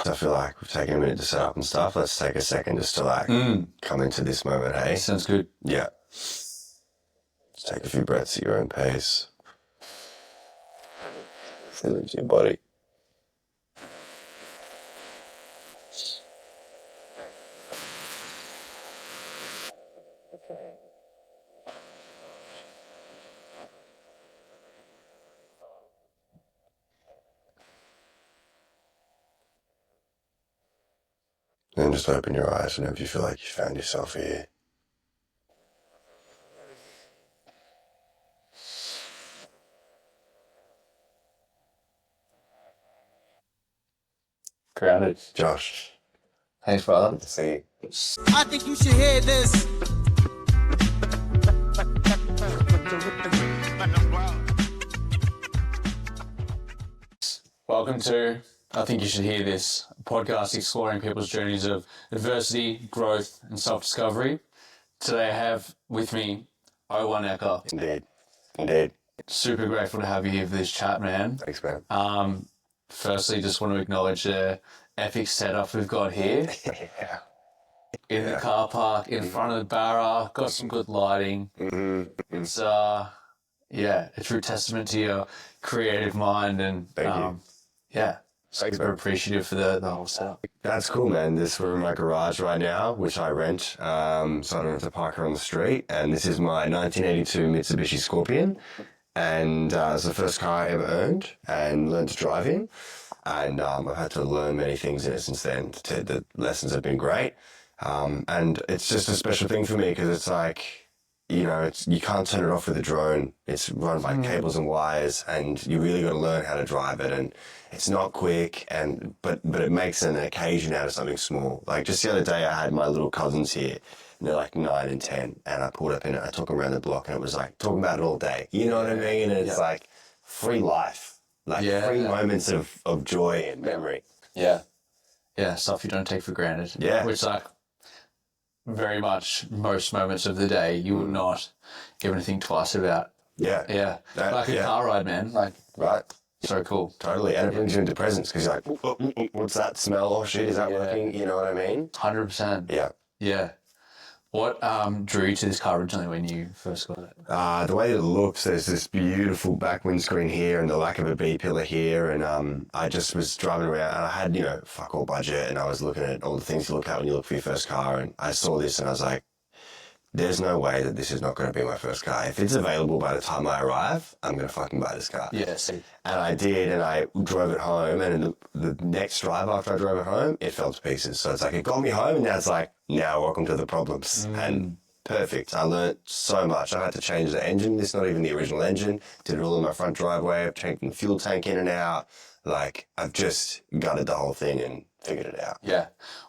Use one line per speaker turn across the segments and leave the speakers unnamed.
I feel like we've taken a minute to set up and stuff. Let's take a second just to like come into this moment, hey?
Sounds good.
Yeah. Just take a few breaths at your own pace. Feel into your body. Then just open your eyes whenever you feel like you found yourself here.
Grounded.
Josh.
Thanks, brother.
Good to see you.
I think you should hear this.
Welcome to I Think You Should Hear This, a podcast exploring people's journeys of adversity, growth, and self-discovery. Today I have with me Ekka.
Indeed.
Super grateful to have you here for this chat, man.
Thanks, man.
Firstly, just want to acknowledge the epic setup we've got here.
Yeah.
In the car park, in front of the barra, got some good lighting.
Mm-hmm.
It's a true testament to your creative mind and
Thank you.
Yeah.
Thanks,
Super
man.
appreciative for the whole setup.
That's cool, man. We're in my garage right now, which I rent, so I don't have to park her on the street. And this is my 1982 Mitsubishi Scorpion. And it's the first car I ever owned and learned to drive in. And I've had to learn many things in it since then. The lessons have been great. And it's just a special thing for me because it's like, you know, you can't turn it off with a drone. It's run by cables and wires, and you really got to learn how to drive it. And it's not quick, but it makes an occasion out of something small. Like just the other day, I had my little cousins here, and they're like 9 and 10, and I pulled up in it. I took them around the block, and it was like talking about it all day. You know what I mean? And it's like free life, like free moments of joy and memory.
Yeah. Yeah, stuff you don't take for granted.
Yeah.
Which, like, very much most moments of the day you would not even think twice about.
Yeah.
Yeah. Like a car ride, man. Like,
Right.
so cool.
Totally. And it brings you into presence because you're like, what's that smell? Oh, shit, is that working? You know what I mean?
100%.
Yeah.
Yeah. What drew you to this car originally when you first got it?
The way it looks, there's this beautiful back windscreen here and the lack of a B-pillar here. And I just was driving around and I had, you know, fuck all budget. And I was looking at all the things you look at when you look for your first car. And I saw this and I was like, there's no way that this is not going to be my first car. If it's available by the time I arrive, I'm going to fucking buy this car.
Yeah, see.
And I did, and I drove it home, and the next drive after I drove it home, it fell to pieces. So it's like, it got me home, and now it's like, now welcome to the problems. And perfect. I learnt so much. I had to change the engine. This is not even the original engine. Did it all in my front driveway. I've changed the fuel tank in and out. Like, I've just gutted the whole thing and figured it out.
Yeah.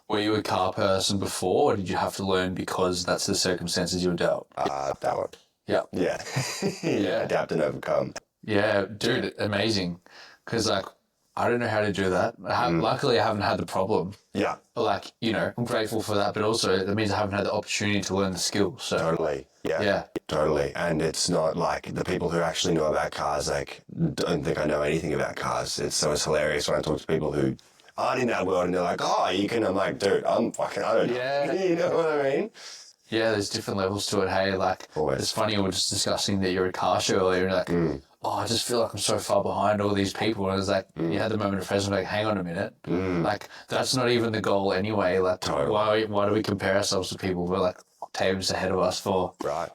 Were you a car person before, or did you have to learn because that's the circumstances you were dealt?
That one.
Yeah.
Yeah. Adapt and overcome.
Yeah, dude, amazing. Because, like, I don't know how to do that. Luckily, I haven't had the problem.
Yeah.
Like, you know, I'm grateful for that, but also that means I haven't had the opportunity to learn the skill. So
Totally. Yeah. Totally. And it's not like the people who actually know about cars, like, don't think I know anything about cars. It's hilarious when I talk to people who aren't in that world and they're like, oh, you can. I'm like, dude, I don't know.
Yeah.
You know what I mean?
Yeah, there's different levels to it. Hey, like,
Always.
It's funny, we were just discussing that you're a car show earlier, and like, oh, I just feel like I'm so far behind all these people. And it's like, you had the moment of presence, like, hang on a minute. Like, that's not even the goal anyway. Like,
Totally.
why do we compare ourselves to people who are like octaves ahead of us for?
Right.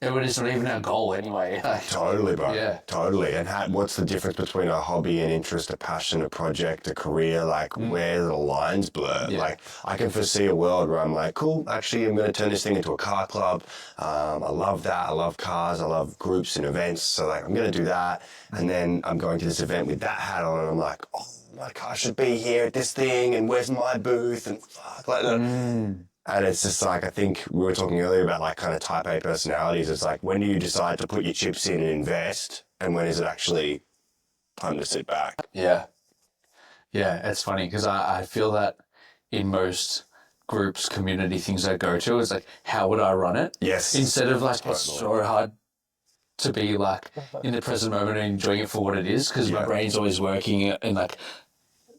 It's not even our goal anyway. Like,
Totally, bro.
Yeah.
Totally. And what's the difference between a hobby, an interest, a passion, a project, a career? Like, where the lines blur.
Yeah.
Like, I can foresee a world where I'm like, cool, actually, I'm going to turn this thing into a car club. I love that. I love cars. I love groups and events. So, like, I'm going to do that. And then I'm going to this event with that hat on, and I'm like, oh, my car should be here at this thing, and where's my booth? And fuck, like that. And it's just like, I think we were talking earlier about like kind of type A personalities. It's like, when do you decide to put your chips in and invest? And when is it actually time to sit back?
Yeah. Yeah, it's funny because I feel that in most groups, community things I go to, it's like, how would I run it?
Yes.
Instead of like, it's so hard to be like in the present moment and enjoying it for what it is because my brain's always working and like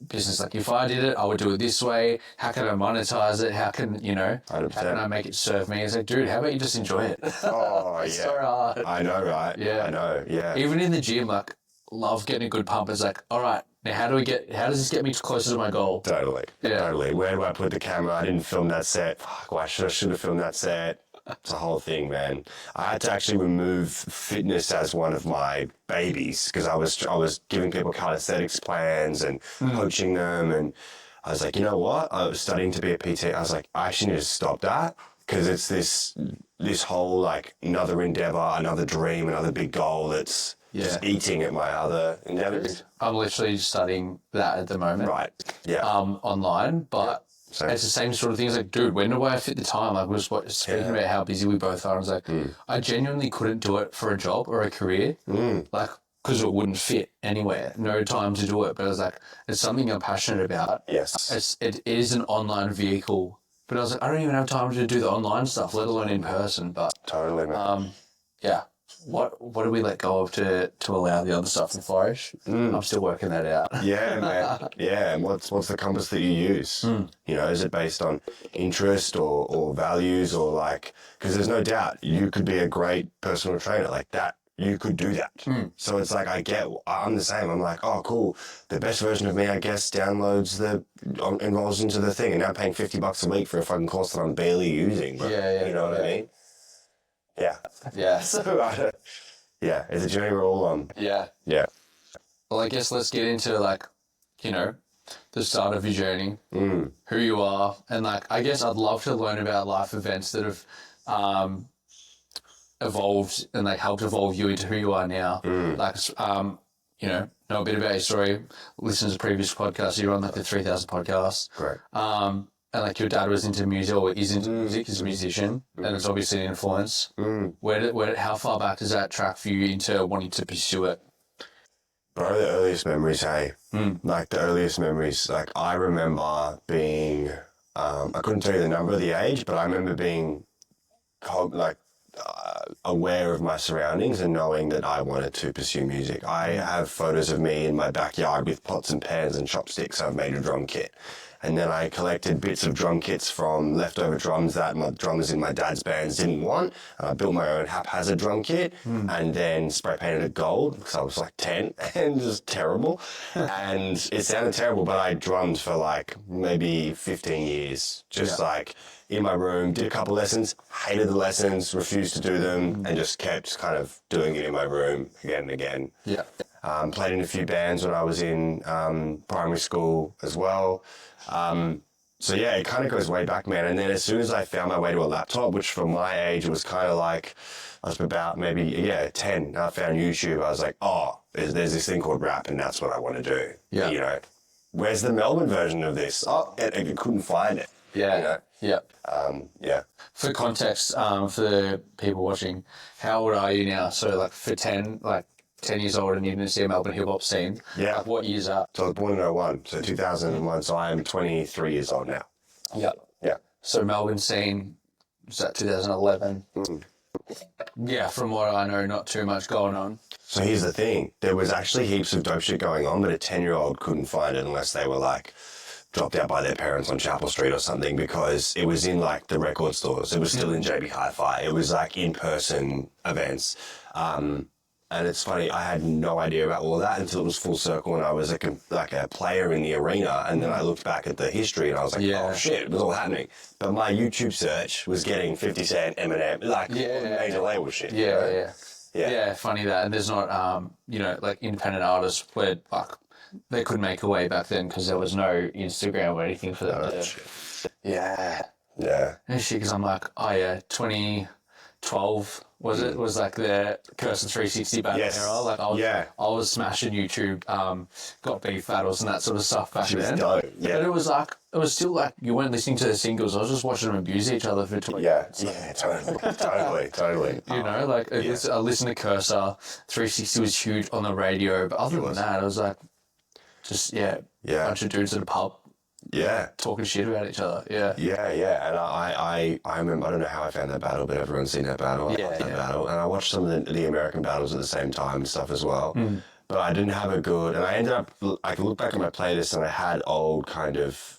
business. Like if I did it, I would do it this way. How can I monetize it? How can, you know,
100%.
how can I make it serve me? It's like, dude, how about you just enjoy it?
Oh,
It's
yeah.
so hard.
I know, right?
Yeah.
I know, yeah.
Even in the gym, like, love getting a good pump. It's like, all right, now how does this get me closer to my goal?
Totally.
Yeah.
Totally. Where do I put the camera? I didn't film that set. Fuck, I should have filmed that set. It's a whole thing, man. I had to actually remove fitness as one of my babies because I was giving people calisthenics plans and coaching them, and I was like, you know what? I was studying to be a PT. I was like, I actually need to stop that because it's this whole like another endeavor, another dream, another big goal that's just eating at my other endeavors.
I'm literally studying that at the moment.
Right. Yeah.
Online, but
So
it's the same sort of thing. It's like, dude, when do I fit the time? Like, we was speaking about how busy we both are. I was like, I genuinely couldn't do it for a job or a career, like, because it wouldn't fit anywhere. No time to do it. But I was like, it's something I'm passionate about.
yes.
It is an online vehicle. But I was like, I don't even have time to do the online stuff, let alone in person. But
Totally, man.
yeah, what do we let go of to allow the other stuff to flourish? I'm still working that out.
Yeah, man. Yeah, and what's the compass that you use? You know, is it based on interest or values or like? Because there's no doubt you could be a great personal trainer like that. You could do that. So it's like I'm the same. I'm like, oh, cool. The best version of me, I guess, enrolls into the thing, and now I'm paying $50 a week for a fucking course that I'm barely using. But, you know what I mean? Yeah.
Yeah.
So, yeah, it's a journey we're all on.
Yeah.
Yeah.
Well, I guess let's get into like, you know, the start of your journey, who you are, and like, I guess I'd love to learn about life events that have evolved and like helped evolve you into who you are now. Like, you know a bit about your story. Listen to previous podcasts. You're on like the 3000 podcast.
Correct.
And like your dad was into music or is into music, he's a musician, and it's obviously an influence. How far back does that track for you into wanting to pursue it?
Bro, the earliest memories, hey? Like the earliest memories, like I remember being, I couldn't tell you the number of the age, but I remember being aware of my surroundings and knowing that I wanted to pursue music. I have photos of me in my backyard with pots and pans and chopsticks. I've made a drum kit. And then I collected bits of drum kits from leftover drums that my drummers in my dad's bands didn't want. And I built my own haphazard drum kit and then spray painted it gold because I was like 10 and just terrible. And it sounded terrible, but I drummed for like maybe 15 years. Just like in my room, did a couple lessons, hated the lessons, refused to do them, and just kept kind of doing it in my room again and again.
Yeah.
Played in a few bands when I was in primary school as well. So yeah, it kind of goes way back, man. And then as soon as I found my way to a laptop, which for my age was kind of like, I was about maybe, 10. And I found YouTube. I was like, oh, there's this thing called rap and that's what I want to do.
Yeah.
You know, where's the Melbourne version of this? Oh, I couldn't find it.
Yeah.
You know?
Yeah. For context, for the people watching, how old are you now? So like for 10 years old and you didn't see a Melbourne hip hop scene.
Yeah.
Like what years up?
So I was born in 01, so 2001. So I am 23 years old now.
Yeah.
Yeah.
So Melbourne scene, was that 2011? Yeah, from what I know, not too much going on.
So here's the thing. There was actually heaps of dope shit going on, but a 10-year-old couldn't find it unless they were like dropped out by their parents on Chapel Street or something because it was in like the record stores. It was still in JB Hi-Fi. It was like in-person events. And it's funny, I had no idea about all of that until it was full circle and I was like a player in the arena. And then I looked back at the history and I was like, oh shit, it was all happening. But my YouTube search was getting 50 Cent, Eminem, like major label shit.
Yeah, funny that. And there's not, like independent artists where like they couldn't make a way back then because there was no Instagram or anything for them to. Yeah. And shit, because I'm like, 2012 was it? Was like the Curse and 360 back era. Like I was smashing YouTube, got beef battles and that sort of stuff back then.
Dope. Yeah.
But it was still like you weren't listening to the singles. I was just watching them abuse each other for 20 minutes.
Totally.
You know, like I listened to Cursor, 360 was huge on the radio, but other than that, it was like just a bunch of dudes at a pub.
Yeah.
Talking shit about each other. Yeah.
And I remember, I don't know how I found that battle, but everyone's seen that battle. I loved that battle. And I watched some of the American battles at the same time and stuff as well. but I didn't have a good, and I ended up, I can look back at my playlist and I had old kind of,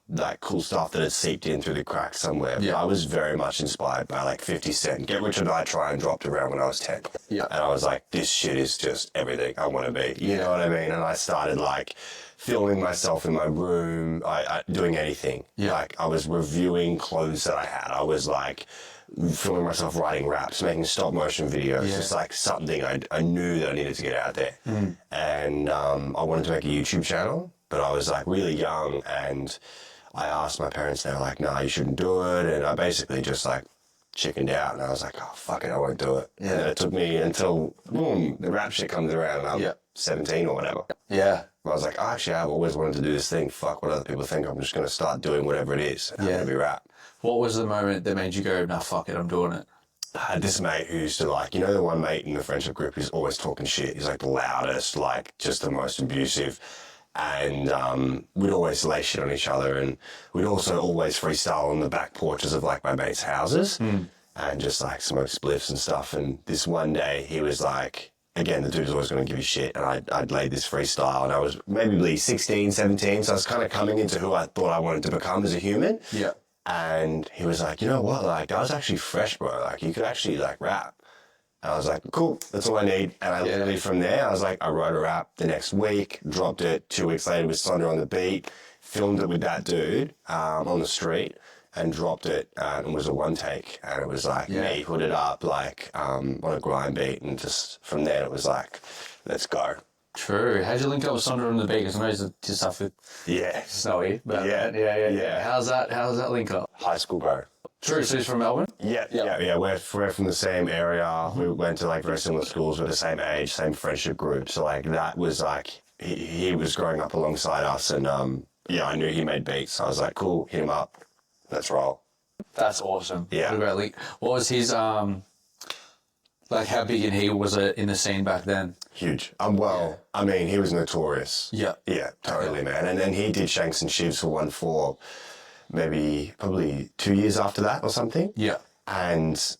like cool stuff that had seeped in through the cracks somewhere. But I was very much inspired by like 50 Cent. Get Rich or Die Trying dropped around when I was 10.
Yeah.
And I was like, this shit is just everything I want to be. You know what I mean? And I started like filming myself in my room, I doing anything.
Yeah.
Like I was reviewing clothes that I had. I was like filming myself writing raps, making stop motion videos. Just like something I knew that I needed to get out there. And I wanted to make a YouTube channel, but I was like really young, and I asked my parents, they were like, nah, you shouldn't do it. And I basically just like chickened out, and I was like, oh, fuck it, I won't do it. And then it took me until, boom, the rap shit comes around, and I'm 17 or whatever.
Yeah.
I was like, actually, I've always wanted to do this thing. Fuck what other people think. I'm just going to start doing whatever it is. And I'm going to be rap.
What was the moment that made you go, nah, fuck it, I'm doing it?
I had this mate who used to like, you know, the one mate in the friendship group who's always talking shit. He's like the loudest, like just the most abusive. And we'd always lay shit on each other. And we'd also always freestyle on the back porches of like my mates' houses and just like smoke spliffs and stuff. And this one day he was like, again, the dude was always going to give you shit. And I'd laid this freestyle, and I was maybe 16, 17. So I was kind of coming into who I thought I wanted to become as a human.
Yeah.
And he was like, you know what? Like, that was actually fresh, bro. Like, you could actually like rap. And I was like, cool, that's all I need. And I literally from there, I was like, I wrote a rap the next week, dropped it 2 weeks later with Sonder on the beat, filmed it with that dude on the street, and dropped it. And it was a one take. And it was like me, put it up like on a grind beat. And just from there, it was like, let's go.
True. How'd you link up with Sonder on the beat? Because I know he's did stuff with Snowy. But yeah. How's that link up?
High school, bro.
True. So he's from Melbourne?
Yeah. We're from the same area. We went to like very similar schools. We're the same age, same friendship group. So like that was like he was growing up alongside us, and I knew he made beats. So I was like, cool, hit him up, let's roll.
That's awesome.
Yeah.
What a great link. What was his like? How big and he was in the scene back then?
Huge. I mean, he was notorious. Yeah, totally, man. And then he did Shanks and Shivs for 1-4. Probably 2 years after that or something. Yeah. And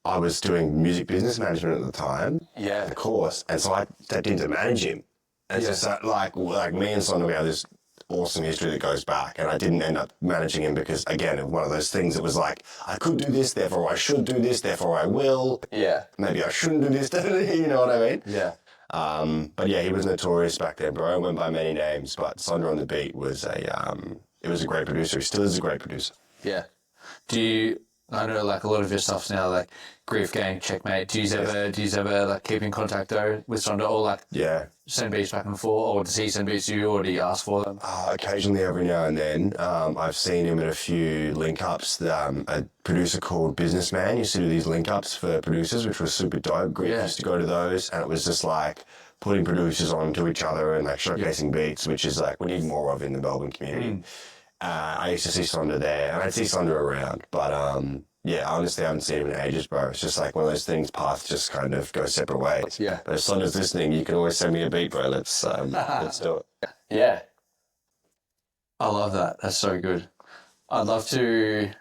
I was doing music business management at the time. Yeah. The course. And so I stepped in to manage him. And just like me and Sonder, we have this awesome history that goes back. And I didn't end up managing him because, again, one of those things that was like, I could do this, therefore I should do this, therefore I will. Yeah. Maybe I shouldn't do this, you know what I mean? Yeah. But yeah, he was notorious back then, bro. I went by many names, but Sonder on the beat was it was a great producer. He still is a great producer. Yeah.
I know like a lot of your stuff's now like Grief Gang, Checkmate. Do you ever like keep in contact though with Sonder, or like send beats back and forth, or does he send beats to you, or do you ask for them?
Occasionally, every now and then. I've seen him at a few link-ups. A producer called Businessman used to do these link-ups for producers, which was super dope. Grief used to go to those, and it was just like putting producers onto each other and like showcasing beats, which is like we need more of in the Melbourne community. I used to see Sonder there, and I'd see Sonder around, but honestly, I haven't seen him in ages, bro. It's just like one of those things, paths just kind of go separate ways. Yeah. But if Sonder's listening, you can always send me a beat, bro. Let's do it.
Yeah. I love that. That's so good. I'd love to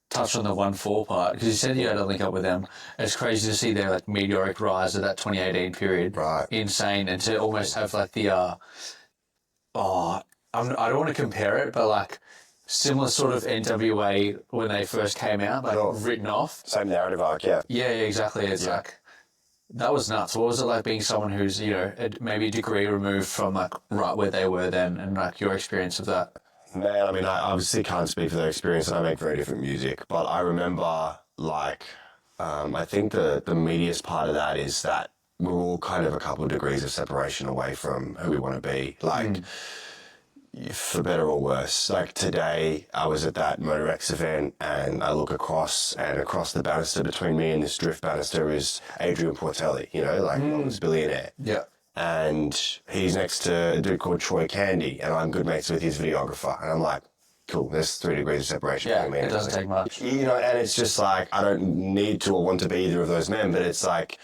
touch on the 1-4 part, because you said you had a link up with them. It's crazy to see their like meteoric rise of that 2018 period. Right. Insane. And to almost have like the, I don't want to compare it, but like similar sort of NWA when they first came out, like written off.
Same narrative arc, yeah.
Yeah, exactly. It's like, that was nuts. What was it like being someone who's, maybe a degree removed from like right where they were then, and like your experience of that?
Man, I mean, I obviously can't speak for their experience, and I make very different music, but I remember like, I think the meatiest part of that is that we're all kind of a couple of degrees of separation away from who we want to be. Like, for better or worse. Like today, I was at that Motor X event, and I look across, and across the banister between me and this drift banister is Adrian Portelli, London's billionaire. Yeah. And he's next to a dude called Troy Candy, and I'm good mates with his videographer. And I'm like, cool, there's 3 degrees of separation between me.
It doesn't take much.
And it's just like, I don't need to or want to be either of those men, but it's like,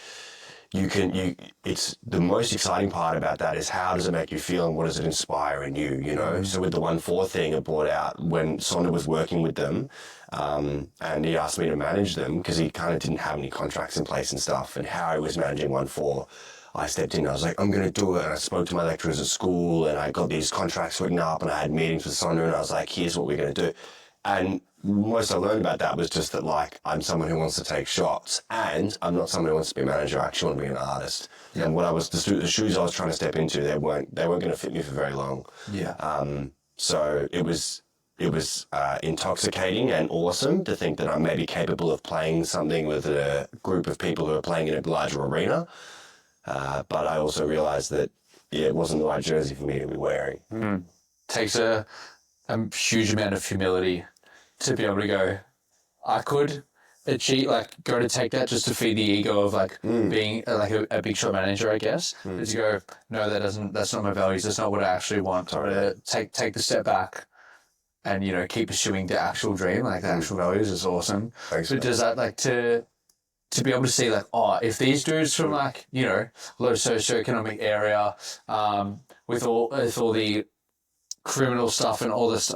it's the most exciting part about that is how does it make you feel, and what does it inspire in you, So with the 1-4 thing, it brought out when Sonder was working with them, and he asked me to manage them because he kind of didn't have any contracts in place and stuff, and how he was managing 1-4. I stepped in. I was like, I'm going to do it. And I spoke to my lecturers at school, and I got these contracts written up, and I had meetings with Sonia, and I was like, here's what we're going to do. And most I learned about that was just that, like, I'm someone who wants to take shots, and I'm not someone who wants to be a manager. I actually want to be an artist. Yeah. And the shoes I was trying to step into, they weren't going to fit me for very long.
Yeah.
So it was intoxicating and awesome to think that I'm maybe capable of playing something with a group of people who are playing in a larger arena. But I also realized that it wasn't the right jersey for me to be wearing.
Takes a huge amount of humility to be able to go, I could achieve, like, go to take that just to feed the ego of, like, being like a big shot manager, I guess. But to go, no, that's not my values. That's not what I actually want. To take the step back and, you know, keep pursuing the actual dream, like the actual values is awesome.
Thanks,
but does that, like, to be able to see, like, oh, if these dudes from, like, you know, low socioeconomic area, with all the criminal stuff and all this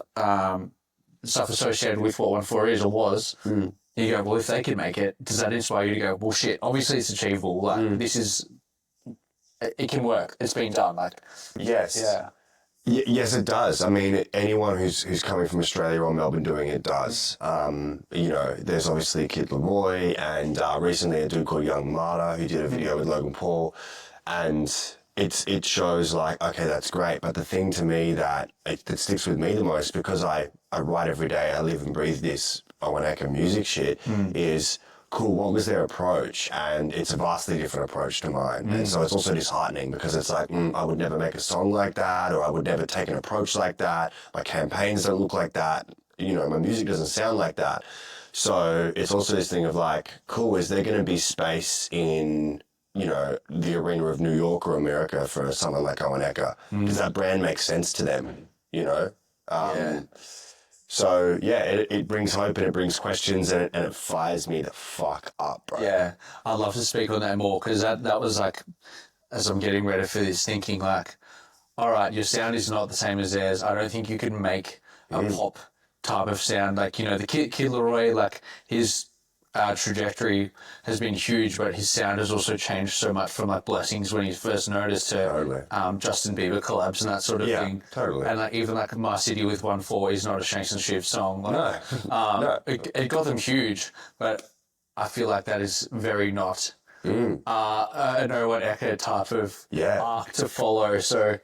stuff associated with what 1-4 is or was, you go, well, if they can make it, does that inspire you to go, well, shit, obviously it's achievable. Like, this is, it can work. It's been done. Like,
yes.
Yeah.
Yes, it does. I mean, anyone who's coming from Australia or Melbourne doing it does. You know, there's obviously Kid Leroy, and recently a dude called Young Marta who did a video with Logan Paul, and it shows, like, okay, that's great. But the thing to me that sticks with me the most, because I write every day, I live and breathe this Ekka music shit, is cool, what was their approach? And it's a vastly different approach to mine. And so it's also disheartening, because it's like, I would never make a song like that, or I would never take an approach like that. My campaigns don't look like that. You know, my music doesn't sound like that. So it's also this thing of, like, cool, is there going to be space in, you know, the arena of New York or America for someone like Ekka? Does that brand make sense to them, you know? So, yeah, it brings hope and it brings questions, and it fires me the fuck up, bro.
Yeah, I'd love to speak on that more, because that was, like, as I'm getting ready for this, thinking, like, all right, your sound is not the same as theirs. I don't think you can make a pop type of sound. Like, you know, the Kid Leroy, like, his trajectory has been huge, but his sound has also changed so much from, like, Blessings when he first noticed to Justin Bieber collabs and that sort of thing.
Totally.
And, like, even, like, My City with 1-4 is not a Shanks and Shiv song. Like,
No.
It got them huge, but I feel like that is very not I know what Ekka type of arc to follow. So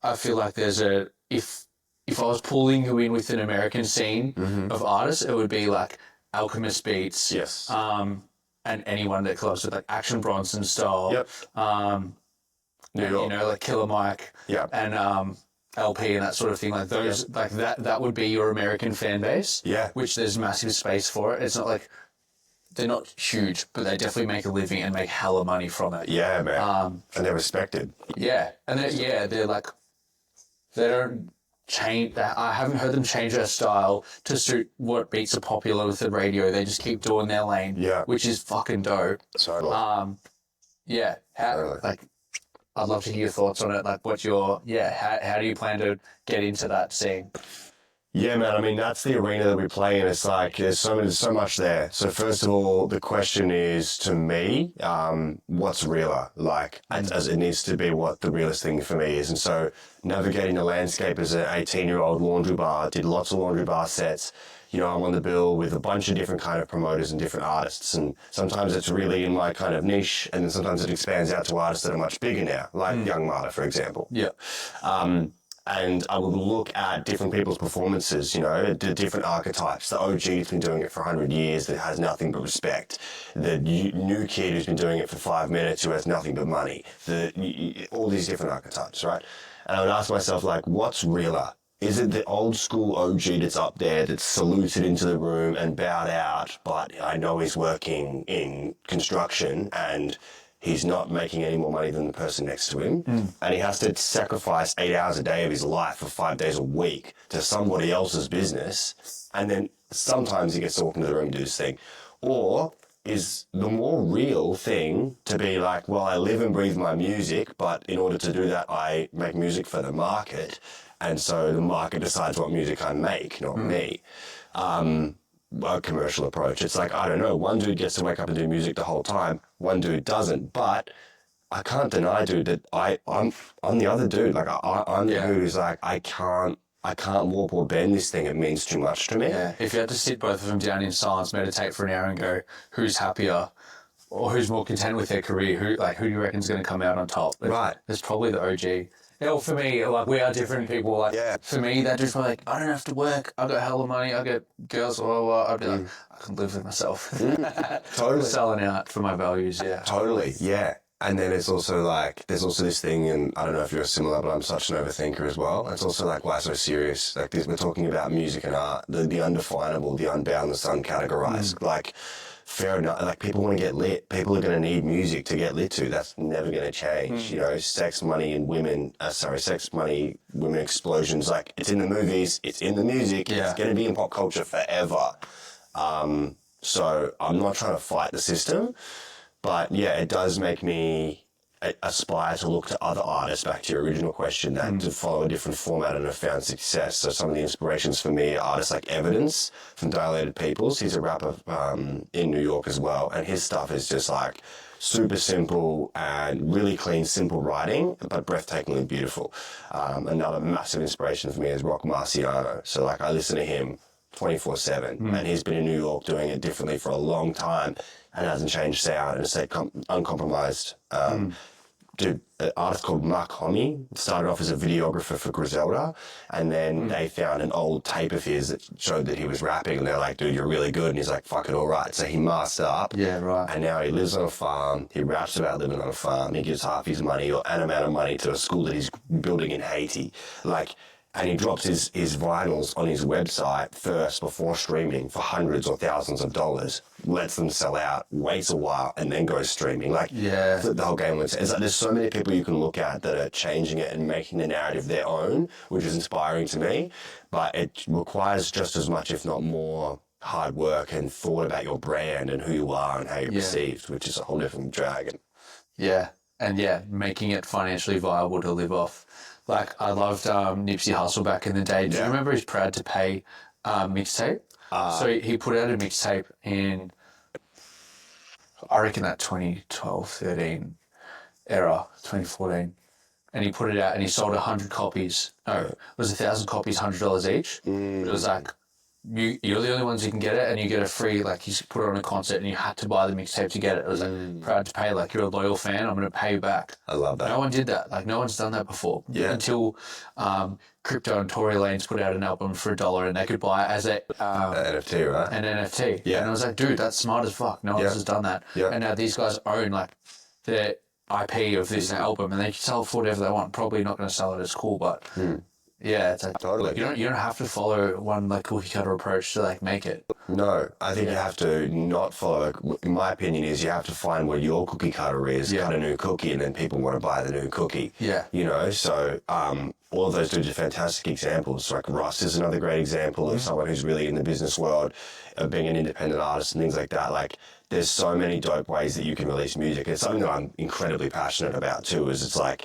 I feel like there's if I was pulling you in with an American scene of artists, it would be like Alchemist Beats, and anyone that collabs with, like, Action Bronson style,
New York.
you know, like Killer Mike, and LP and that sort of thing. Like those, like that would be your American fan base, which there's massive space for it. It's not like they're not huge, but they definitely make a living and make hella money from it.
Yeah, man. And they're respected.
Yeah, and they're like, they don't change. I haven't heard them change their style to suit what beats are popular with the radio. They just keep doing their lane, which is fucking dope.
Totally.
Like, I'd love to hear your thoughts on it. Like, what's your how do you plan to get into that scene?
Yeah, man. I mean, that's the arena that we play in. It's like there's so much there. So first of all, the question is, to me, what's realer? Like, as it needs to be what the realest thing for me is. And so navigating the landscape as an 18-year-old laundry bar, did lots of laundry bar sets. You know, I'm on the bill with a bunch of different kind of promoters and different artists. And sometimes it's really in my kind of niche, and then sometimes it expands out to artists that are much bigger now, like Young Marta, for example.
Yeah.
And I will look at different people's performances, you know, the different archetypes. The OG who's been doing it for 100 years that has nothing but respect. The new kid who's been doing it for 5 minutes who has nothing but money. All these different archetypes, right? And I would ask myself, like, what's realer? Is it the old school OG that's up there, that's saluted into the room and bowed out, but I know he's working in construction and he's not making any more money than the person next to him, and he has to sacrifice 8 hours a day of his life for 5 days a week to somebody else's business, and then sometimes he gets to walk into the room and do his thing? Or is the more real thing to be like, well, I live and breathe my music, but in order to do that, I make music for the market, and so the market decides what music I make, not me. a commercial approach. It's like, I don't know, one dude gets to wake up and do music the whole time, one dude doesn't. But I can't deny, dude, that I'm the other dude. Like I'm the dude who's like, I can't warp or bend this thing. It means too much to me.
Yeah. If you had to sit both of them down in silence, meditate for an hour and go, who's happier or who's more content with their career? Who do you reckon's going to come out on top?
Right.
It's probably the OG. Yeah, well, for me, like, we are different people. Like, for me, that just like, I don't have to work. I got hella money. I get girls. I'd be like, I can live with myself.
Totally.
Selling out for my values. Yeah.
Totally. Yeah. And then it's also like, there's also this thing, and I don't know if you're similar, but I'm such an overthinker as well. It's also like, why so serious? Like this, we're talking about music and art, the undefinable, the unboundless, uncategorized. Like, fair enough. Like, people want to get lit. People are going to need music to get lit to. That's never going to change. You know, sex, money, women explosions. Like, it's in the movies, it's in the music, it's going to be in pop culture forever. So I'm not trying to fight the system. But yeah, it does make me aspire to look to other artists, back to your original question, that to follow a different format and have found success. So some of the inspirations for me are artists like Evidence from Dilated Peoples. He's a rapper in New York as well. And his stuff is just like super simple and really clean, simple writing, but breathtakingly beautiful. Another massive inspiration for me is Rock Marciano. So like I listen to him 24/7 and he's been in New York doing it differently for a long time and hasn't changed sound and stayed uncompromised. Dude, an artist called Mark Homme started off as a videographer for Griselda, and then they found an old tape of his that showed that he was rapping, and they're like, dude, you're really good. And he's like, fuck it, all right. So he masked up.
Yeah, right.
And now he lives on a farm. He raps about living on a farm. He gives half his money or an amount of money to a school that he's building in Haiti. Like, and he drops his vinyls on his website first before streaming for hundreds or thousands of dollars, lets them sell out, waits a while, and then goes streaming. Like, the whole game. It's like there's so many people you can look at that are changing it and making the narrative their own, which is inspiring to me. But it requires just as much, if not more, hard work and thought about your brand and who you are and how you're perceived, which is a whole different dragon.
Yeah. And making it financially viable to live off. Like, I loved Nipsey Hussle back in the day. Do you remember his Proud to Pay mixtape? So he put out a mixtape in, I reckon, that 2012, 13 era, 2014. And he put it out and he sold 100 copies. No, it was 1,000 copies, $100 each. It was like, you're the only ones who can get it, and you get a free, like, he put it on a concert and you had to buy the mixtape to get it. It was like, Proud to Pay, like, you're a loyal fan, I'm going to pay you back.
I love that.
No one did that. Like, no one's done that before. Yeah. Until Crypto and Tory Lanez put out an album for $1 and they could buy it as a
NFT, right?
An NFT.
Yeah.
And I was like, dude, that's smart as fuck. No one else has done that. Yeah. And now these guys own, like, their IP of this album, and they can sell it for whatever they want. Probably not going to sell it as cool, but... Yeah, it's like,
totally.
You don't have to follow one like cookie cutter approach to like make it.
No, I think you have to not follow. In my opinion, is you have to find what your cookie cutter is, cut a new cookie, and then people want to buy the new cookie.
Yeah,
you know. So all of those dudes are fantastic examples. Like Russ is another great example of someone who's really in the business world of being an independent artist and things like that. Like, there's so many dope ways that you can release music. It's something that I'm incredibly passionate about too. Is it's like,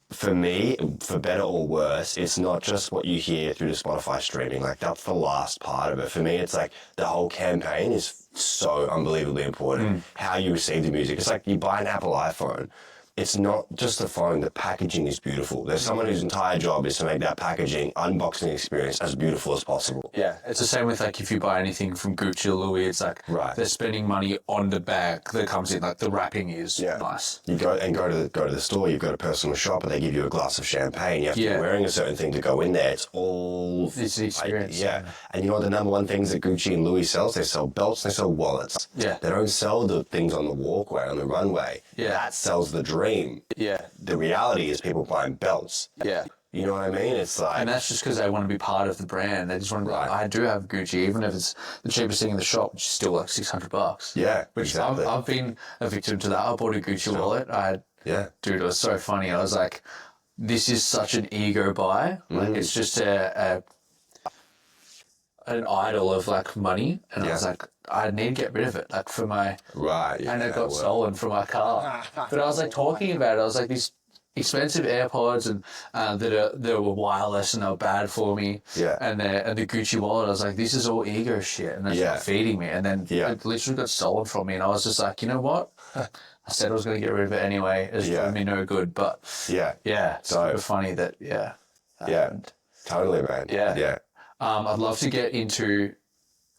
for me, for better or worse, it's not just what you hear through the Spotify streaming. Like, that's the last part of it. For me, it's like the whole campaign is so unbelievably important. How you receive the music. It's like you buy an Apple iPhone. It's not just the phone, the packaging is beautiful. There's someone whose entire job is to make that packaging, unboxing experience as beautiful as possible.
Yeah, it's the same with like if you buy anything from Gucci or Louis, it's like they're spending money on the bag that comes in. Like the wrapping is nice.
You go to the store, you've got a personal shopper, they give you a glass of champagne, you have to be wearing a certain thing to go in there. It's all...
It's the experience.
And you know what the number one things that Gucci and Louis sells? They sell belts, they sell wallets.
Yeah.
They don't sell the things on the walkway, on the runway. Yeah. That sells the dream.
Yeah.
The reality is people buying belts.
Yeah.
You know what I mean? It's like...
And that's just because they want to be part of the brand. They just want to be like, I do have Gucci, even if it's the cheapest thing in the shop, which is still like $600.
Yeah,
which
exactly.
I've been a victim to that. I bought a Gucci wallet. Dude, it was so funny. I was like, this is such an ego buy. Like, it's just an idol of like money. And I was like, I need to get rid of it, like for my...
Right. Yeah,
and it got stolen from my car. But I was like talking about it. I was like, this expensive AirPods and that were wireless and they were bad for me.
Yeah.
And the Gucci wallet, I was like, this is all ego shit and that's not feeding me. And then it literally got stolen from me, and I was just like, you know what? I said I was going to get rid of it anyway. It's doing me no good, but it's super funny that happened.
Totally, man. Yeah.
I'd love to get into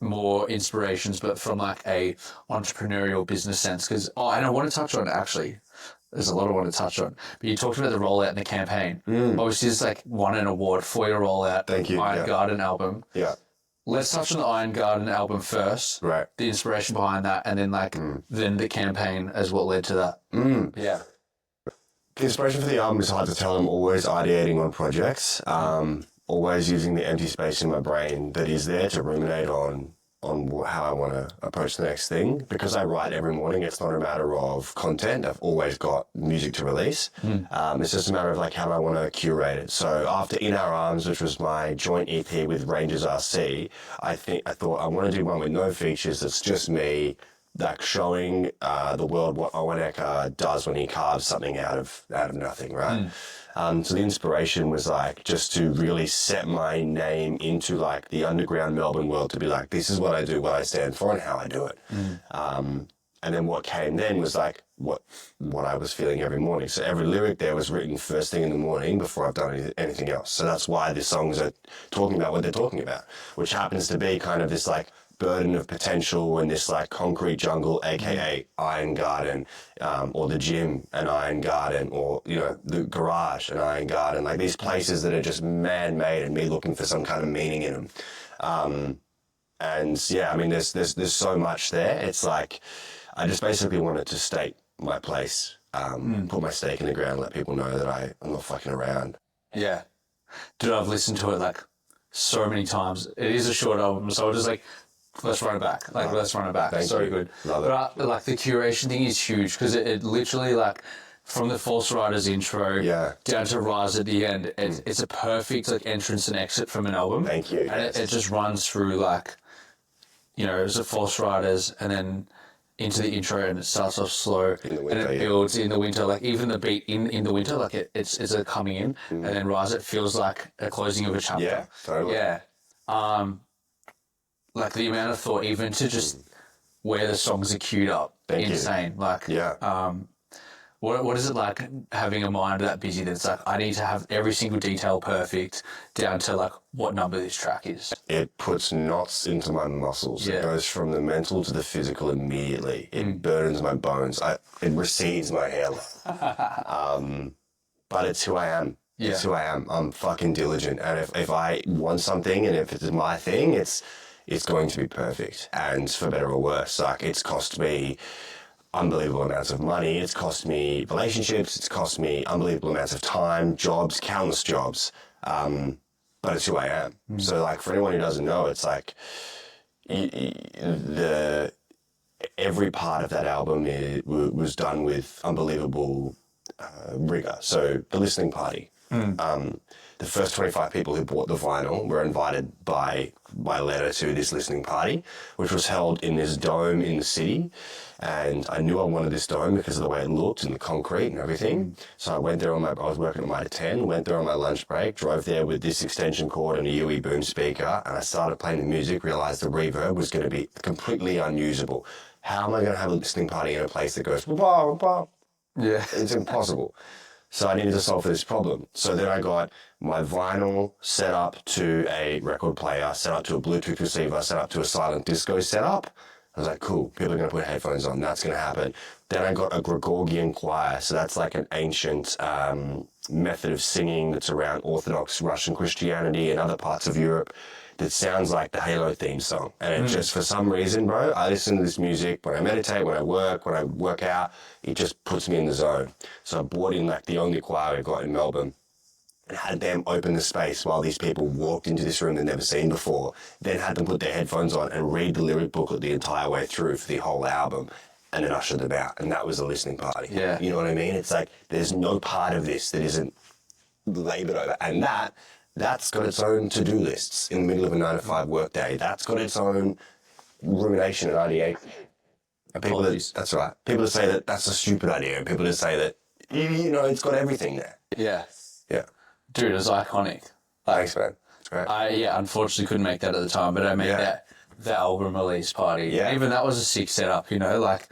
more inspirations, but from like a entrepreneurial business sense, because and I want to touch on, actually, there's a lot I want to touch on, but you talked about the rollout and the campaign. Obviously it's like won an award for your rollout.
Thank you.
Iron Garden album. Let's touch on the Iron Garden album first,
right?
The inspiration behind that, and then then the campaign as what led to that.
The inspiration for the album is hard to tell. I'm always ideating on projects, always using the empty space in my brain that is there to ruminate on how I want to approach the next thing. Because I write every morning, it's not a matter of content. I've always got music to release. It's just a matter of like how I want to curate it. So after In Our Arms, which was my joint EP with Rangers RC, I thought I want to do one with no features. That's just me, like showing the world what Owen Ekka does when he carves something out of nothing, right? So the inspiration was like just to really set my name into like the underground Melbourne world, to be like, this is what I do, what I stand for, and how I do it. And then what came then was like what I was feeling every morning. So every lyric there was written first thing in the morning before I've done anything else. So that's why the songs are talking about what they're talking about, which happens to be kind of this like burden of potential in this like concrete jungle, aka Iron Garden, or the gym, an Iron Garden, or the garage, an Iron Garden, like these places that are just man-made and me looking for some kind of meaning in them. And yeah, I mean, there's so much there. It's like I just basically wanted to state my place, put my stake in the ground, let people know that I'm not fucking around.
Yeah, dude, I've listened to it like so many times. It is a short album, so I was just like, let's run it back. Let's run it back.
Thank
so
you.
Good.
Love it.
But like the curation thing is huge, because it literally like from the False Riders intro down to Rise at the end, it's a perfect like entrance and exit from an album.
Thank you.
And it just runs through like, it's a False Riders and then into the intro, and it starts off slow
winter,
and it builds in the winter, like even the beat in the winter, like it's a coming in, and then Rise, it feels like a closing of a chapter.
Yeah, totally.
Yeah. Like the amount of thought even to just where the songs are queued up. Insane. Like, what is it like having a mind that busy that's like, I need to have every single detail perfect down to like what number this track is?
It puts knots into my muscles. It goes from the mental to the physical immediately. It burns my bones. It recedes my hairline. But it's who I am.
Yeah.
It's who I am. I'm fucking diligent. And if I want something and if it's my thing, it's going to be perfect. And for better or worse, like it's cost me unbelievable amounts of money. It's cost me relationships. It's cost me unbelievable amounts of time, jobs, countless jobs. But it's who I am. So like for anyone who doesn't know, it's like every part of that album was done with unbelievable rigor. So the listening party. The first 25 people who bought the vinyl were invited by letter to this listening party, which was held in this dome in the city. And I knew I wanted this dome because of the way it looked and the concrete and everything. So I went there I was working at Mitre 10, went there on my lunch break, drove there with this extension cord and a UE boom speaker, and I started playing the music, realized the reverb was going to be completely unusable. How am I going to have a listening party in a place that goes, bah, bah?
Yeah.
It's impossible. So I needed to solve for this problem. So then I got my vinyl set up to a record player, set up to a Bluetooth receiver, set up to a silent disco setup. I was like, cool, people are going to put headphones on. That's going to happen. Then I got a Gregorian choir. So that's like an ancient method of singing that's around Orthodox Russian Christianity and other parts of Europe that sounds like the Halo theme song. And it just, for some reason, bro, I listen to this music when I meditate, when I work out, it just puts me in the zone. So I brought in like the only choir we got in Melbourne and had them open the space while these people walked into this room they'd never seen before, then had them put their headphones on and read the lyric booklet the entire way through for the whole album, and then ushered them out. And that was a listening party.
Yeah.
You know what I mean? It's like, there's no part of this that isn't labored over. And that's got its own to-do lists in the middle of a 9-to-5 workday. That's got its own rumination and ideation. And people that's right. People that say that that's a stupid idea, and people that say that you know, it's got everything there.
Yeah.
Yeah.
Dude, it was iconic.
Thanks, man. It's great.
I unfortunately couldn't make that at the time, but I made the album release party.
Yeah.
Even that was a sick setup, you know, like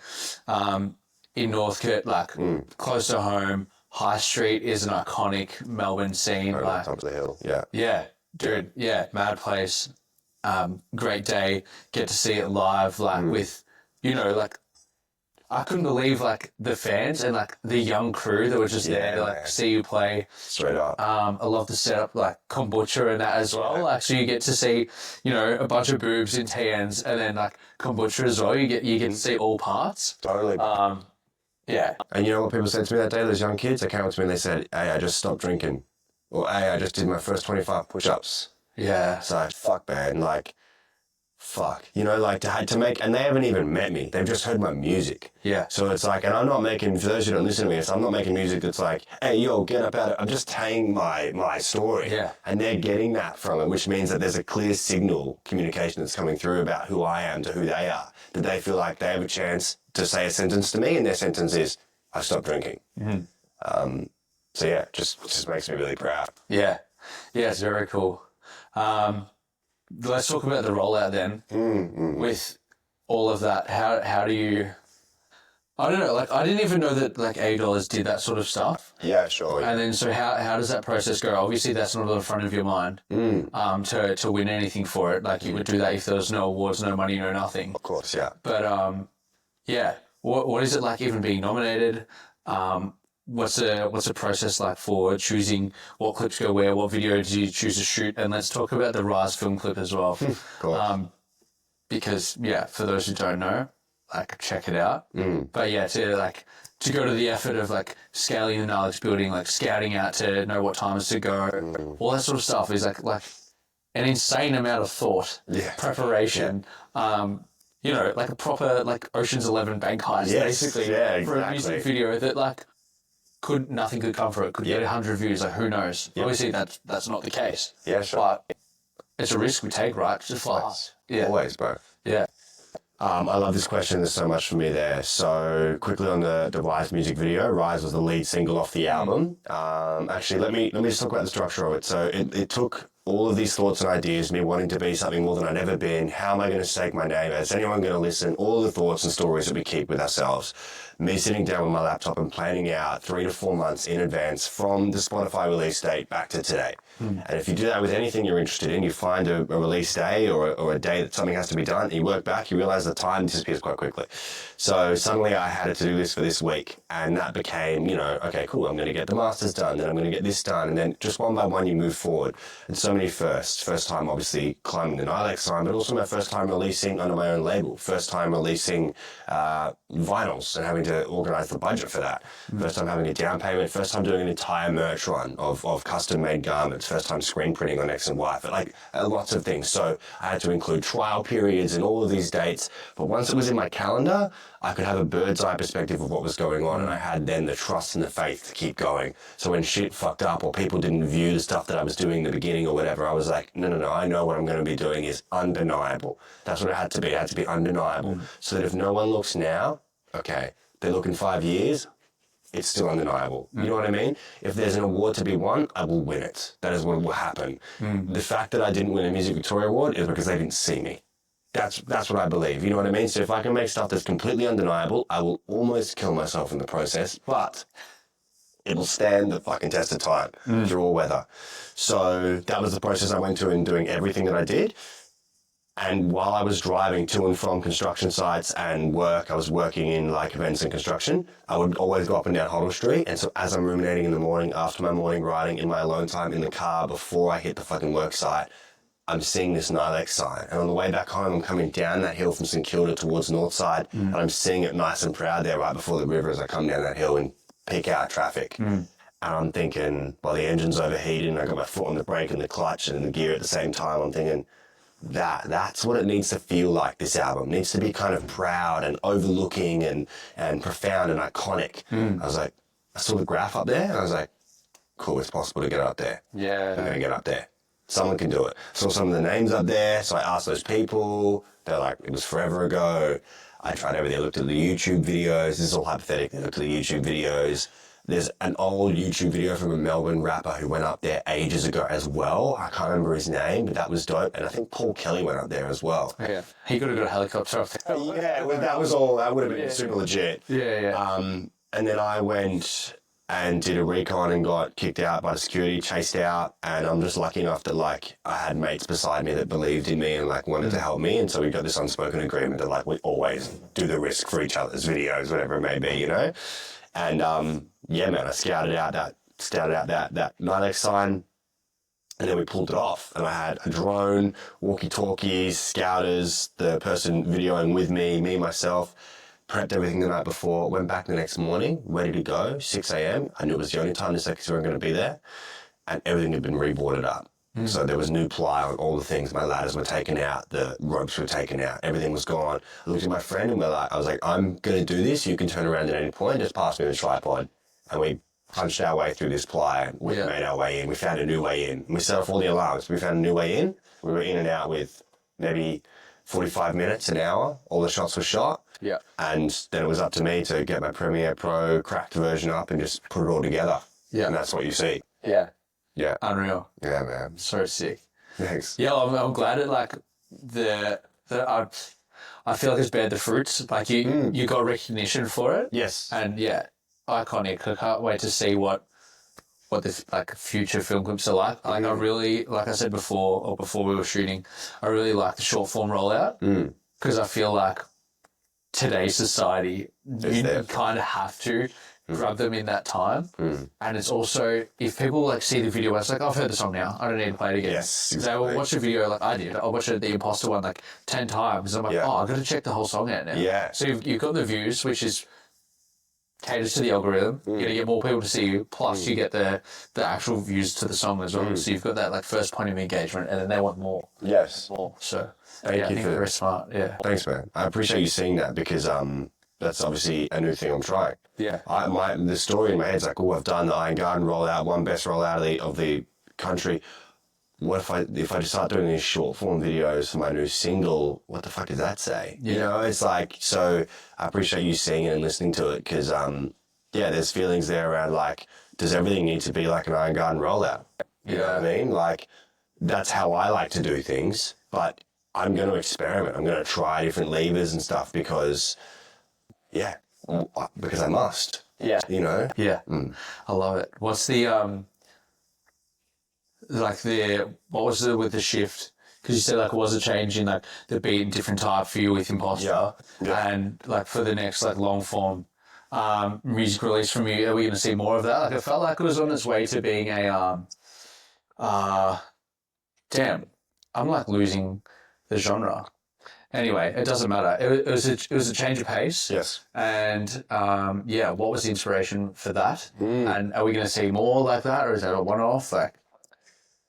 in Northcote, like close to home. High Street is an iconic Melbourne scene.
Right
like,
on top of the hill. Yeah.
yeah, dude, yeah, mad place. Great day. Get to see it live, like with, you know, like I couldn't believe like the fans and like the young crew that were just there to like see you play.
Straight up.
I love the setup, like kombucha and that as well. Like, so you get to see, you know, a bunch of boobs in TNs and then like kombucha as well. You get to see all parts.
Totally.
Yeah.
And you know what people said to me that day? Those young kids, they came up to me and they said, "Hey, I just stopped drinking," or "Hey, I just did my first 25 push-ups."
Yeah.
So fuck, man. Like, fuck. You know, like to make, and they haven't even met me. They've just heard my music.
Yeah.
So it's like, and I'm not making, for those who don't listen to me, I'm not making music that's like, hey, yo, get up out of it. I'm just telling my story.
Yeah.
And they're getting that from it, which means that there's a clear signal communication that's coming through about who I am to who they are. That they feel like they have a chance to say a sentence to me, and their sentence is, I stopped drinking. So yeah, just makes me really proud.
Yeah. Yeah, it's very cool. Let's talk about the rollout then. With all of that, how do you... I don't know, like I didn't even know that like $80 did that sort of stuff.
Yeah, sure.
And then so how does that process go? Obviously that's not on the front of your mind to win anything for it. Like you would do that if there was no awards, no money, no nothing.
Of course, yeah.
But yeah, what is it like even being nominated? What's the process like for choosing what clips go where? What video do you choose to shoot? And let's talk about the Rise film clip as well.
Cool.
Because yeah, for those who don't know, like check it out. But yeah, to go to the effort of like scaling the Alex building, like scouting out to know what times to go, all that sort of stuff is like an insane amount of thought, preparation. You know, like a proper like Ocean's 11 bank heist, basically, for a music video that like nothing could come for it. Could get 100 views. Like who knows? Obviously, that's not the case.
Yeah, sure.
But it's a risk we take, right? Just fast. Yeah.
Always, bro.
Yeah.
I love this question. There's so much for me there. So quickly on the Rise music video. Rise was the lead single off the album. Actually, let me just talk about the structure of it. So it took all of these thoughts and ideas, me wanting to be something more than I'd ever been. How am I going to stake my name? Is anyone going to listen? All the thoughts and stories that we keep with ourselves. Me sitting down with my laptop and planning out 3 to 4 months in advance from the Spotify release date back to today. And if you do that with anything you're interested in, you find a release day or a day that something has to be done, and you work back, you realize the time disappears quite quickly. So suddenly I had a to-do list for this week, and that became, you know, okay, cool, I'm going to get the masters done, then I'm going to get this done, and then just one by one you move forward. And so many firsts. First time, obviously, climbing the Nilex sign, but also my first time releasing under my own label. First time releasing vinyls and having to organize the budget for that. First time having a down payment. First time doing an entire merch run of custom-made garments. First time screen printing on X and Y. But like lots of things. So I had to include trial periods and all of these dates. But once it was in my calendar, I could have a bird's eye perspective of what was going on, and I had then the trust and the faith to keep going. So when shit fucked up or people didn't view the stuff that I was doing in the beginning or whatever, I was like, no, I know what I'm going to be doing is undeniable. That's what it had to be. It had to be undeniable. So that if no one looks now, okay, they look in 5 years, it's still undeniable. You know what I mean? If there's an award to be won, I will win it. That is what will happen. The fact that I didn't win a Music Victoria Award is because they didn't see me. That's what I believe. You know what I mean? So if I can make stuff that's completely undeniable, I will almost kill myself in the process, but it will stand the fucking test of time through all weather. So that was the process I went through in doing everything that I did. And while I was driving to and from construction sites and work, I was working in like events and construction. I would always go up and down Hoddle Street. And so as I'm ruminating in the morning, after my morning riding, in my alone time in the car, before I hit the fucking work site, I'm seeing this Nilex sign. And on the way back home, I'm coming down that hill from St Kilda towards Northside. And I'm seeing it nice and proud there right before the river as I come down that hill and peak out traffic. And I'm thinking, well, the engine's overheating. And I got my foot on the brake and the clutch and the gear at the same time. I'm thinking, that's what it needs to feel like, this album. It needs to be kind of proud and overlooking and profound and iconic. I was like, I saw the graph up there and I was like, cool, it's possible to get up there.
Yeah.
I'm going to get up there. Someone can do it. Saw some of the names up there, so I asked those people. They're like, it was forever ago. I tried everything. I looked at the YouTube videos. This is all hypothetical. I looked at the YouTube videos. There's an old YouTube video from a Melbourne rapper who went up there ages ago as well. I can't remember his name, but that was dope. And I think Paul Kelly went up there as well.
Yeah. He could have got a helicopter up there.
Yeah, well, that was all. That would have been super legit.
Yeah.
And then I went and did a recon and got kicked out by security, chased out. And I'm just lucky enough that like I had mates beside me that believed in me and like wanted to help me. And so we got this unspoken agreement that like we always do the risk for each other's videos, whatever it may be, you know. And yeah, man, I scouted out that NILEX sign, and then we pulled it off. And I had a drone, walkie-talkies, scouters, the person videoing with me, myself. Prepped everything the night before, went back the next morning, ready to go, 6 a.m. I knew it was the only time the seconds were going to be there, and everything had been reboarded up. So there was new ply on all the things. My ladders were taken out, the ropes were taken out, everything was gone. I looked at my friend and I was like, I'm going to do this. You can turn around at any point, just pass me the tripod. And we punched our way through this ply. We made our way in. We found a new way in. We set off all the alarms. We found a new way in. We were in and out with maybe 45 minutes, an hour. All the shots were shot.
Yeah.
And then it was up to me to get my Premiere Pro cracked version up and just put it all together. Yeah. And that's what you see.
Yeah.
Yeah.
Unreal.
Yeah, man.
So sick.
Thanks.
Yeah, I'm glad it like I feel like it's bared the fruits. Like you got recognition for it.
Yes.
And yeah, iconic. I can't wait to see what this like future film clips are like. Like I really, like I said before we were shooting, I really like the short form rollout because I feel like today's society, you kind of have to grab them in that time. And it's also, if people like see the video, it's like, I've heard the song now, I don't need to play it again.
Yes,
They will watch the video like I did. I'll watch the Imposter one like 10 times. I'm like, I've got to check the whole song out now.
Yeah.
So you've got the views, which is caters to the algorithm. You're going to get more people to see you, plus you get the actual views to the song as well. So you've got that like first point of engagement, and then they want more.
Yes.
More. So
Thank you
I think
for
they're very smart. Yeah.
Thanks, man. I appreciate you seeing that because that's obviously a new thing I'm trying.
Yeah.
The story in my head's like, I've done the Iron Garden rollout, one best rollout of the country. What if I just start doing these short form videos for my new single? What the fuck does that say?
Yeah.
You know, it's like, so I appreciate you seeing it and listening to it because, there's feelings there around like, does everything need to be like an Iron Garden rollout? You know what I mean? Like, that's how I like to do things, but I'm going to experiment. I'm going to try different levers and stuff because I must.
Yeah.
You know?
Yeah. I love it. What's the what was it with the shift? Because you said like it was a change in like the beat and different type for you with Imposter, and like for the next like long form music release from you, are we going to see more of that? Like it felt like it was on its way to being a damn, I'm like losing the genre. Anyway, it doesn't matter. It was a change of pace.
Yes.
And what was the inspiration for that? And are we going to see more like that, or is that a one-off? Like,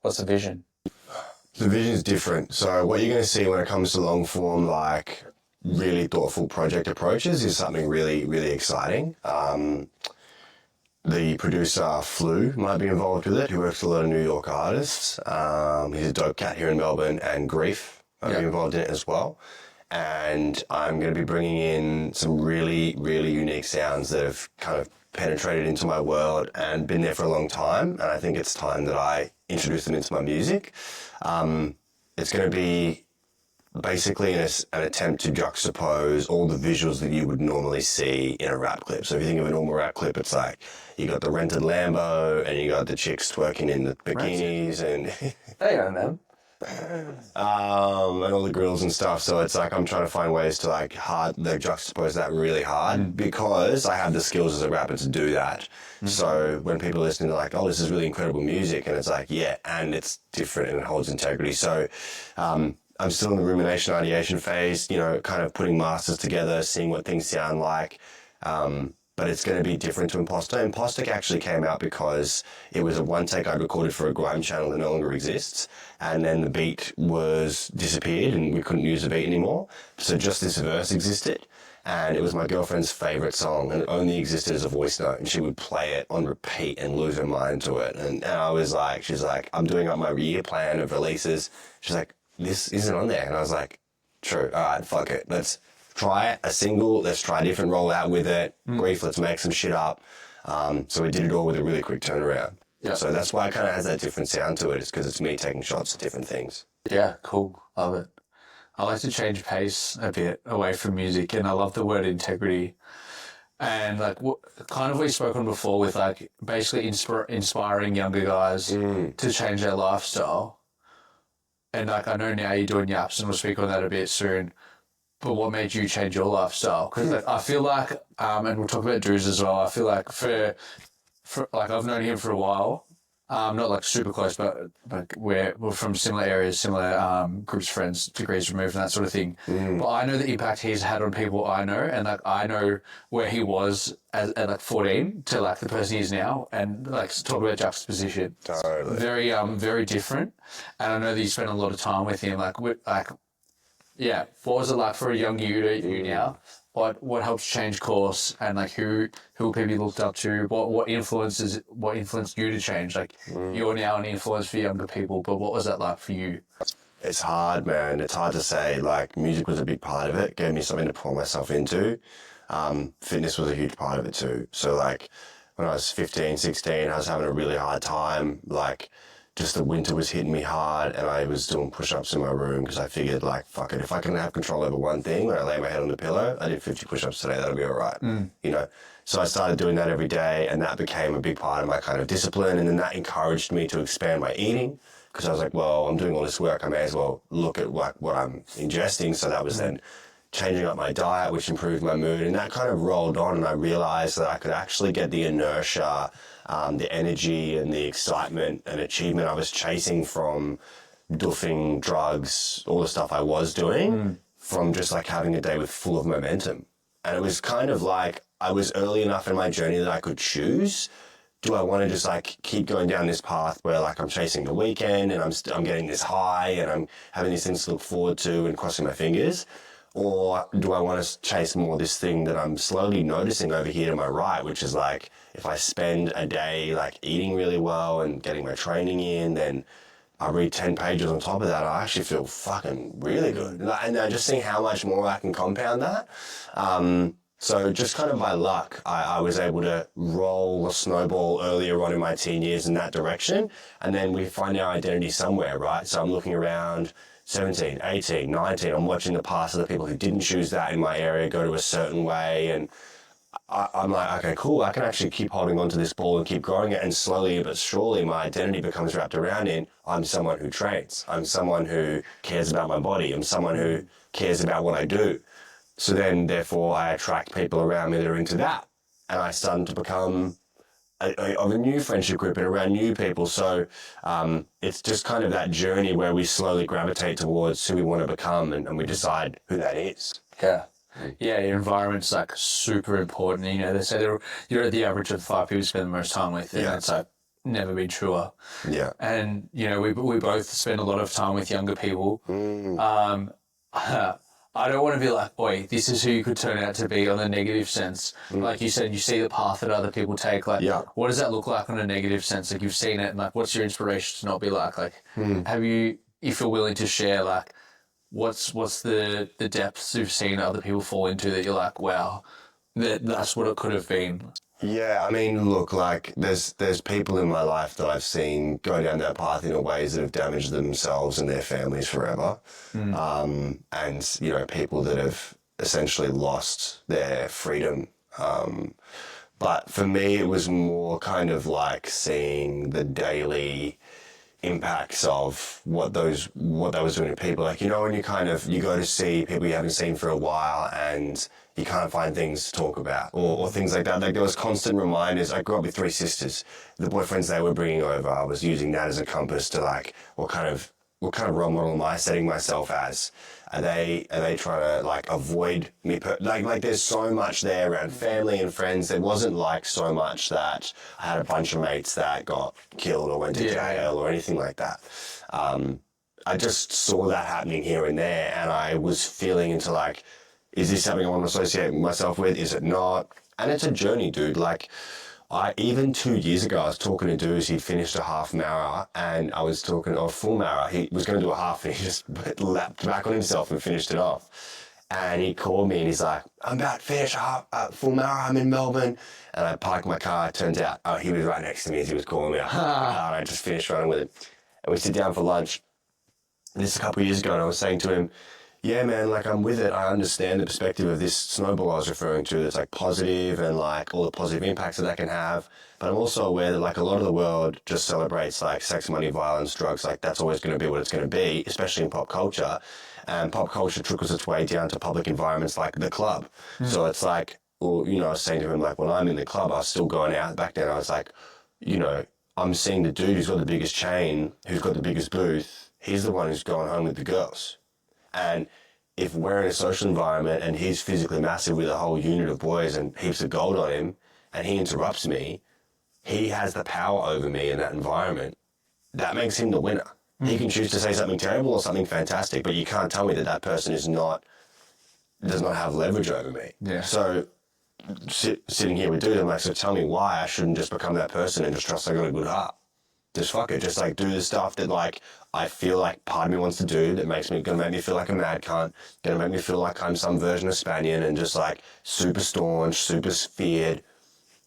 what's the vision?
The vision is different. So what you're going to see when it comes to long form, like really thoughtful project approaches, is something really, really exciting. The producer Flu might be involved with it, who works with a lot of New York artists. He's a dope cat here in Melbourne, and Grief might be involved in it as well. And I'm going to be bringing in some really, really unique sounds that have kind of penetrated into my world and been there for a long time. And I think it's time that I introduce them into my music. It's going to be basically an attempt to juxtapose all the visuals that you would normally see in a rap clip. So if you think of a normal rap clip, it's like you got the rented Lambo and you got the chicks twerking in the bikinis and
They own them.
and all the grills and stuff. So it's like I'm trying to find ways to like juxtapose that really hard because I have the skills as a rapper to do that. So when people are listening, they're like, oh, this is really incredible music. And it's like, yeah, and it's different and it holds integrity. So I'm still in the rumination ideation phase, you know, kind of putting masters together, seeing what things sound like. But it's going to be different to Imposter. Imposter actually came out because it was a one take I recorded for a grime channel that no longer exists. And then the beat was disappeared and we couldn't use the beat anymore. So just this verse existed. And it was my girlfriend's favorite song and it only existed as a voice note. And she would play it on repeat and lose her mind to it. And I was like, she's like, I'm doing up my year plan of releases. She's like, this isn't on there. And I was like, true. All right, fuck it. Let's try a single. Let's try a different rollout with it. Grief, let's make some shit up. So we did it all with a really quick turnaround.
Yeah.
So that's why it kind of has that different sound to it. It's because it's me taking shots at different things.
Yeah, cool. Love it. I like to change pace a bit away from music, and I love the word integrity. And like kind of we spoke on before with like basically inspiring younger guys to change their lifestyle. And like I know now you're doing yaps, and we'll speak on that a bit soon. But what made you change your lifestyle? Because like, I feel like, and we'll talk about Drews as well. I feel like for like I've known him for a while. Not like super close, but like we're from similar areas, similar groups, friends, degrees removed, and that sort of thing. But I know the impact he's had on people I know, and like I know where he was at like 14 to like the person he is now, and like talk about juxtaposition.
Totally.
Very different. And I know that you spent a lot of time with him. Yeah, what was it like for a young you now? What helps change course, and like who people you looked up to? What influenced you to change? Like you're now an influence for younger people, but what was that like for you?
It's hard, man. It's hard to say. Like, music was a big part of it. It gave me something to pour myself into. Fitness was a huge part of it too. So like when I was 15, 16, I was having a really hard time. Like, just the winter was hitting me hard, and I was doing push-ups in my room because I figured, like, fuck it, if I can have control over one thing when I lay my head on the pillow, I did 50 push-ups today, that'll be all right, you know? So I started doing that every day, and that became a big part of my kind of discipline, and then that encouraged me to expand my eating because I was like, well, I'm doing all this work, I may as well look at what I'm ingesting. So that was then changing up my diet, which improved my mood, and that kind of rolled on, and I realized that I could actually get the inertia, the energy and the excitement and achievement I was chasing from doofing, drugs, all the stuff I was doing from just like having a day with full of momentum. And it was kind of like I was early enough in my journey that I could choose. Do I want to just like keep going down this path where like I'm chasing the weekend and I'm getting this high and I'm having these things to look forward to and crossing my fingers? Or do I want to chase more this thing that I'm slowly noticing over here to my right, which is like if I spend a day like eating really well and getting my training in, then I read 10 pages on top of that, I actually feel fucking really good. And I just think how much more I can compound that. So just kind of by luck, I was able to roll a snowball earlier on in my teen years in that direction. And then we find our identity somewhere, right? So I'm looking around 17, 18, 19, I'm watching the past of the people who didn't choose that in my area go to a certain way, and I'm like, okay, cool, I can actually keep holding on to this ball and keep growing it, and slowly but surely my identity becomes wrapped around in, I'm someone who trains, I'm someone who cares about my body, I'm someone who cares about what I do. So then, therefore, I attract people around me that are into that, and I start to become of a new friendship group and around new people. So it's just kind of that journey where we slowly gravitate towards who we want to become, and we decide who that is.
Yeah. Yeah, your environment's like super important. You know, they say you're at the average of 5 people you spend the most time with, and it's like never been truer.
Yeah.
And, you know, we both spend a lot of time with younger people. I don't want to be like, boy, this is who you could turn out to be on a negative sense. Like you said, you see the path that other people take. Like, what does that look like on a negative sense? Like, you've seen it, and like, what's your inspiration to not be like? Like, have you, if you're willing to share, like, what's the depths you've seen other people fall into that you're like, wow, that's what it could have been?
Yeah, I mean, look, like there's people in my life that I've seen go down that path in ways that have damaged themselves and their families forever. And, you know, people that have essentially lost their freedom. But for me, it was more kind of like seeing the daily impacts of what that was doing to people. Like, you know, when you go to see people you haven't seen for a while and you can't find things to talk about or things like that. Like, there was constant reminders. I grew up with 3 sisters. The boyfriends they were bringing over, I was using that as a compass to like, what kind of role model am I setting myself as? Are they trying to like avoid me? Like there's so much there around family and friends. There wasn't like so much that I had a bunch of mates that got killed or went to jail or anything like that. I just saw that happening here and there, and I was feeling into like, is this something I want to associate myself with? Is it not? And it's a journey, dude. Like, even 2 years ago, I was talking to dudes, he'd finished a half marathon, and I was talking, or a full marathon. He was going to do a half, and he just lapped back on himself and finished it off. And he called me and he's like, I'm about to finish a full marathon. I'm in Melbourne. And I parked my car. It turns out, he was right next to me as he was calling me. I just finished running with him. And we sit down for lunch. And this is a couple of years ago, and I was saying to him, yeah, man, like I'm with it. I understand the perspective of this snowball I was referring to that's like positive and like all the positive impacts that can have. But I'm also aware that like a lot of the world just celebrates like sex, money, violence, drugs. Like that's always going to be what it's going to be, especially in pop culture. And pop culture trickles its way down to public environments like the club. So it's like, well, you know, I was saying to him, like when I'm in the club, I was still going out. Back then I was like, you know, I'm seeing the dude who's got the biggest chain, who's got the biggest booth. He's the one who's going home with the girls. And if we're in a social environment and he's physically massive with a whole unit of boys and heaps of gold on him and he interrupts me, he has the power over me in that environment. That makes him the winner. He can choose to say something terrible or something fantastic, but you can't tell me that that person does not have leverage over me.
Yeah.
So sitting here with dude, I'm like, so tell me why I shouldn't just become that person and just trust I got a good heart. Just fuck it. Just like do the stuff that like I feel like part of me wants to do that gonna make me feel like a mad cunt, gonna make me feel like I'm some version of Spanian and just like super staunch, super feared.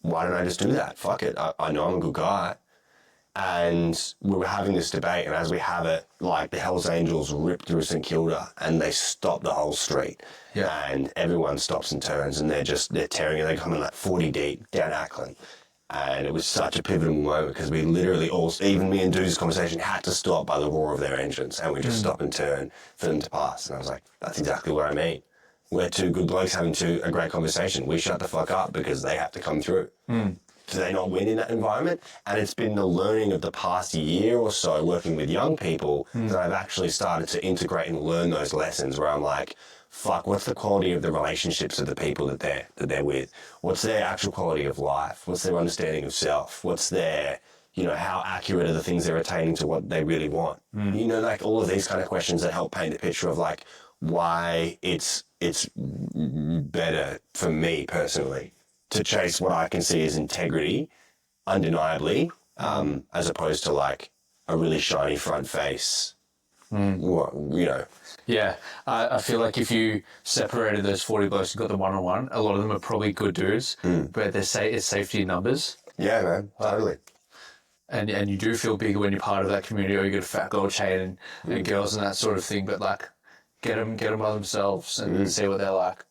Why don't I just do that? Fuck it. I know I'm a good guy. And we were having this debate, and as we have it, like the Hells Angels rip through St Kilda and they stop the whole street.
Yeah.
And everyone stops and turns and they're tearing and they're coming like 40 deep down Ackland. And it was such a pivotal moment because we literally all, even me and Dude's conversation, had to stop by the roar of their engines and we just stop and turn for them to pass. And I was like, that's exactly what I mean. We're two good blokes having a great conversation. We shut the fuck up because they have to come through. Do they not win in that environment? And it's been the learning of the past year or so working with young people that I've actually started to integrate and learn those lessons where I'm like, fuck, what's the quality of the relationships of the people that they're with? What's their actual quality of life? What's their understanding of self? What's their, you know, how accurate are the things they're attaining to what they really want? You know, like all of these kind of questions that help paint a picture of like why it's better for me personally to chase what I can see as integrity, undeniably, as opposed to like a really shiny front face. You know.
Yeah, I feel like if you separated those 40 blokes and got them one-on-one, a lot of them are probably good dudes, but it's safety in numbers.
Yeah, man, totally.
And you do feel bigger when you're part of that community, or you get a fat gold chain and girls and that sort of thing, but like get them by themselves and see what they're like.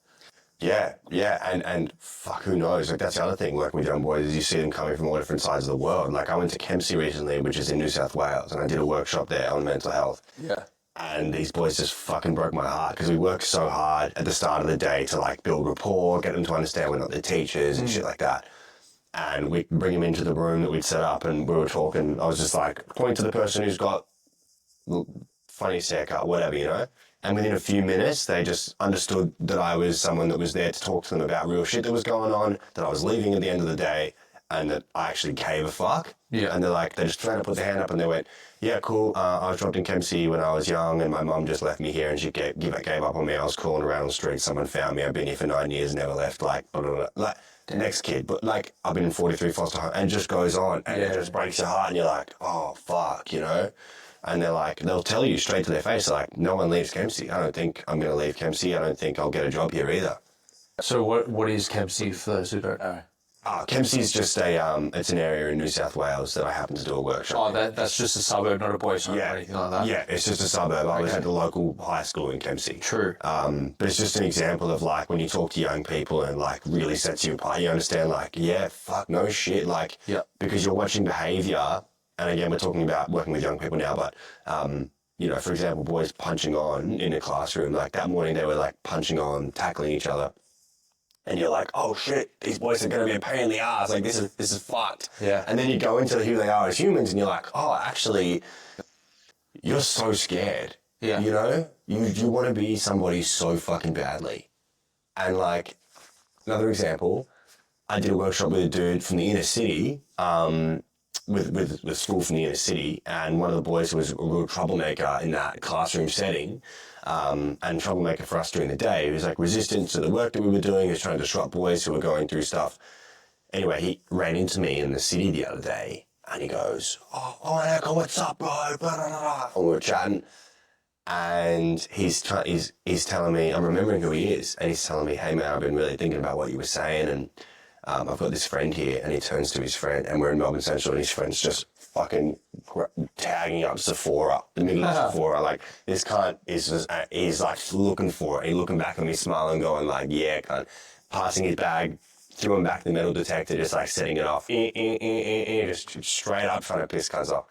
Yeah, and fuck, who knows? Like that's the other thing working with young boys is you see them coming from all different sides of the world. Like I went to Kempsey recently, which is in New South Wales, and I did a workshop there on mental health.
Yeah.
And these boys just fucking broke my heart because we worked so hard at the start of the day to like build rapport, get them to understand we're not their teachers and shit like that. And we bring them into the room that we'd set up and we were talking. I was just like, point to the person who's got funny haircut, whatever, you know? And within a few minutes, they just understood that I was someone that was there to talk to them about real shit that was going on, that I was leaving at the end of the day, and that I actually gave a fuck.
Yeah.
And they're like, they just tried to put their hand up and they went, yeah, cool. I was dropped in Kempsey when I was young and my mum just left me here and she gave up on me. I was crawling around the street. Someone found me. I've been here for 9 years, never left. Like, blah, blah, blah. Like the next kid. But like, I've been in 43 foster homes and it just goes on and it just breaks your heart and you're like, oh, fuck, you know? And they're like, they'll tell you straight to their face, like, no one leaves Kempsey. I don't think I'm going to leave Kempsey. I don't think I'll get a job here either.
So what is Kempsey for those who don't know?
Kempsey is just it's an area in New South Wales that I happen to do a workshop.
Oh, that's just a suburb, not a boys' home or anything like that?
Yeah, it's just a suburb. I was at the local high school in Kempsey.
True.
But it's just an example of like when you talk to young people and like really sets you apart, you understand like, yeah, fuck, no shit. Like, because you're watching behaviour. And again, we're talking about working with young people now, but, you know, for example, boys punching on in a classroom, like that morning they were like punching on, tackling each other. And you're like, oh shit, these boys are going to be a pain in the ass. Like this is fucked.
Yeah.
And then you go into who they are as humans and you're like, oh, actually, you're so scared.
Yeah.
You know, you want to be somebody so fucking badly. And like, another example, I did a workshop with a dude from the inner city, with school from the inner city, and one of the boys was a real troublemaker in that classroom setting, and troublemaker for us during the day. He was like resistant to the work that we were doing. He was trying to disrupt boys who were going through stuff. Anyway, he ran into me in the city the other day, and he goes, oh Ekka, what's up, bro? Blah, blah, blah. And we were chatting, And he's telling me, I'm remembering who he is, and he's telling me, hey man, I've been really thinking about what you were saying, and I've got this friend here, and he turns to his friend, and we're in Melbourne Central, and his friend's just fucking tagging up Sephora, the middle of Sephora, like, this cunt is just, he's like looking for it, he's looking back at me, smiling, going like, yeah, cunt, passing his bag, throwing back the metal detector, just like setting it off, just straight up trying to piss cunts off.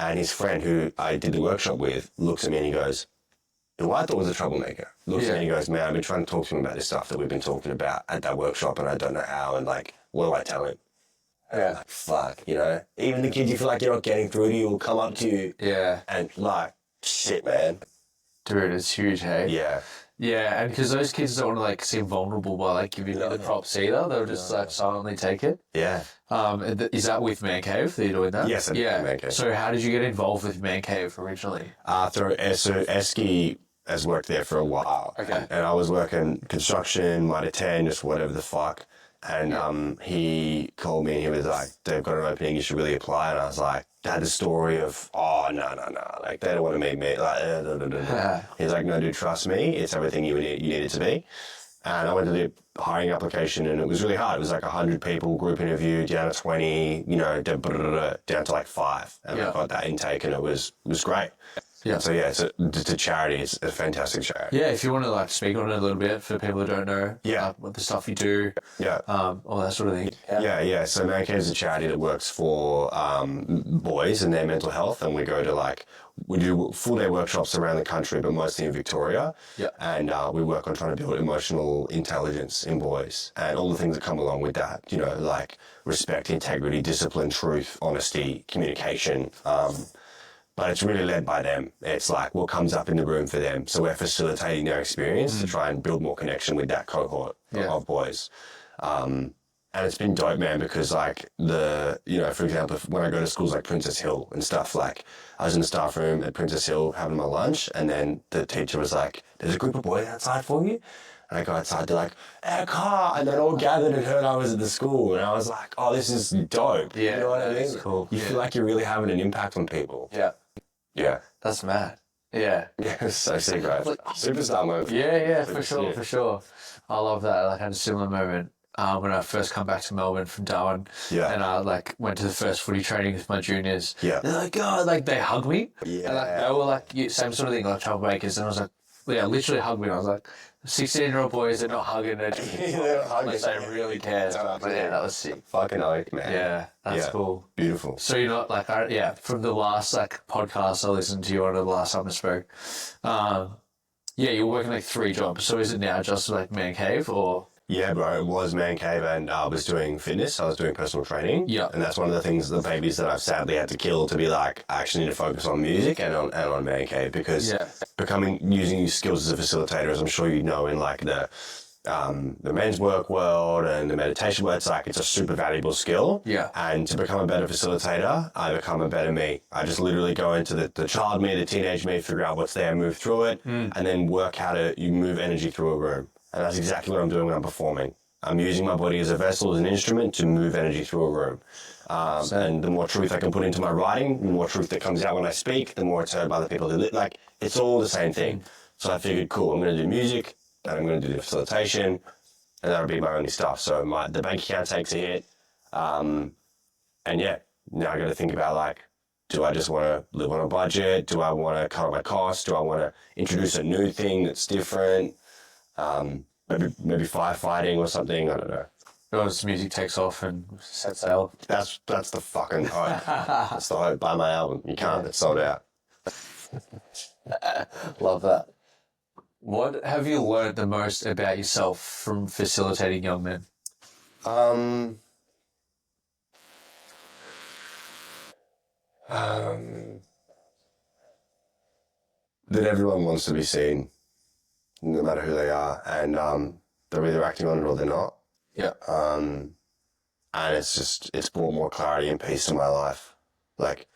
And his friend, who I did the workshop with, looks at me and he goes, who I thought was a troublemaker, looks at me and he goes, man, I've been trying to talk to him about this stuff that we've been talking about at that workshop and I don't know how, and like, what do I tell him? Yeah. Like, fuck, you know? Even the kids you feel like you're not getting through to you will come up to you.
Yeah.
And like, shit, man.
Dude, it's huge, hey?
Yeah.
Yeah, and because those kids don't want to like seem vulnerable by like giving you the props either, they'll just like silently take it.
Yeah.
Is that with Man Cave that you're doing that?
Yes, I did with Man Cave.
So how did you get involved with Man Cave originally?
So Esky has worked there for a while.
Okay.
And I was working construction, might attend, just whatever the fuck. And he called me and he was like, they've got an opening, you should really apply. And I was like, had the story of, oh, no. Like, they don't want to meet me. Like, He's like, no, dude, trust me. It's everything you need it to be. And I went to the hiring application and it was really hard. It was like 100 people, group interview, down to 20, you know, down to like 5. And I got that intake and it was great. Yeah. So yeah, it's a charity. It's a fantastic charity.
Yeah, if you want to like speak on it a little bit for people who don't know, what the stuff you do, all that sort of thing.
Yeah. So Man Cave is a charity that works for boys and their mental health, and we go to we do full day workshops around the country, but mostly in Victoria. Yeah. And we work on trying to build emotional intelligence in boys and all the things that come along with that. You know, like respect, integrity, discipline, truth, honesty, communication. But it's really led by them. It's like what comes up in the room for them. So we're facilitating their experience to try and build more connection with that cohort of boys. And it's been dope, man, because like for example, when I go to schools like Princess Hill and stuff, like I was in the staff room at Princess Hill having my lunch and then the teacher was like, there's a group of boys outside for you. And I go outside, they're like, Ekka! And they all gathered and heard I was at the school. And I was like, oh, this is dope.
Yeah,
you know what I mean?
Cool.
You feel like you're really having an impact on people.
Yeah.
Yeah.
That's mad. Yeah.
Yeah, it's so sick, right? Superstar moment.
Yeah, for sure. I love that. I had a similar moment when I first come back to Melbourne from Darwin. Yeah. And I went to the first footy training with my juniors. Yeah. They're like, oh, they hugged me. Yeah. And they were like, same sort of thing, like troublemakers. And I was like, literally hugged me. And I was like, 16-year-old boys, they're not hugging. They're just like they really care. But yeah, that was sick.
Fucking oath, man.
Yeah, that's cool.
Beautiful.
So you're not like, from the last podcast I listened to you on the last time I spoke, you're working like 3 jobs. So is it now just like Man Cave or?
Yeah, bro, it was Man Cave and I was doing fitness. I was doing personal training. Yeah. And that's one of the things, the babies that I've sadly had to kill to be like, I actually need to focus on music and on Man Cave because using your skills as a facilitator, as I'm sure you know in like the men's work world and the meditation world, it's a super valuable skill. Yeah. And to become a better facilitator, I become a better me. I just literally go into the child me, the teenage me, figure out what's there, move through it, and then work how you move energy through a room. And that's exactly what I'm doing when I'm performing. I'm using my body as a vessel, as an instrument to move energy through a room. And the more truth I can put into my writing, the more truth that comes out when I speak, the more it's heard by the people who live. Like, it's all the same thing. So I figured, cool, I'm going to do music, and I'm going to do the facilitation, and that'll be my only stuff. So the bank account takes a hit. And yeah, now I got to think about like, do I just want to live on a budget? Do I want to cut my costs? Do I want to introduce a new thing that's different? Maybe firefighting or something. I don't know.
Once music takes off and sets sail.
That's the fucking hope. That's the hope. Buy my album. You can't. It's sold out.
Love that. What have you learned the most about yourself from facilitating young men?
That everyone wants to be seen, no matter who they are, and they're either acting on it or they're not. Yeah. And it's brought more clarity and peace to my life. Like,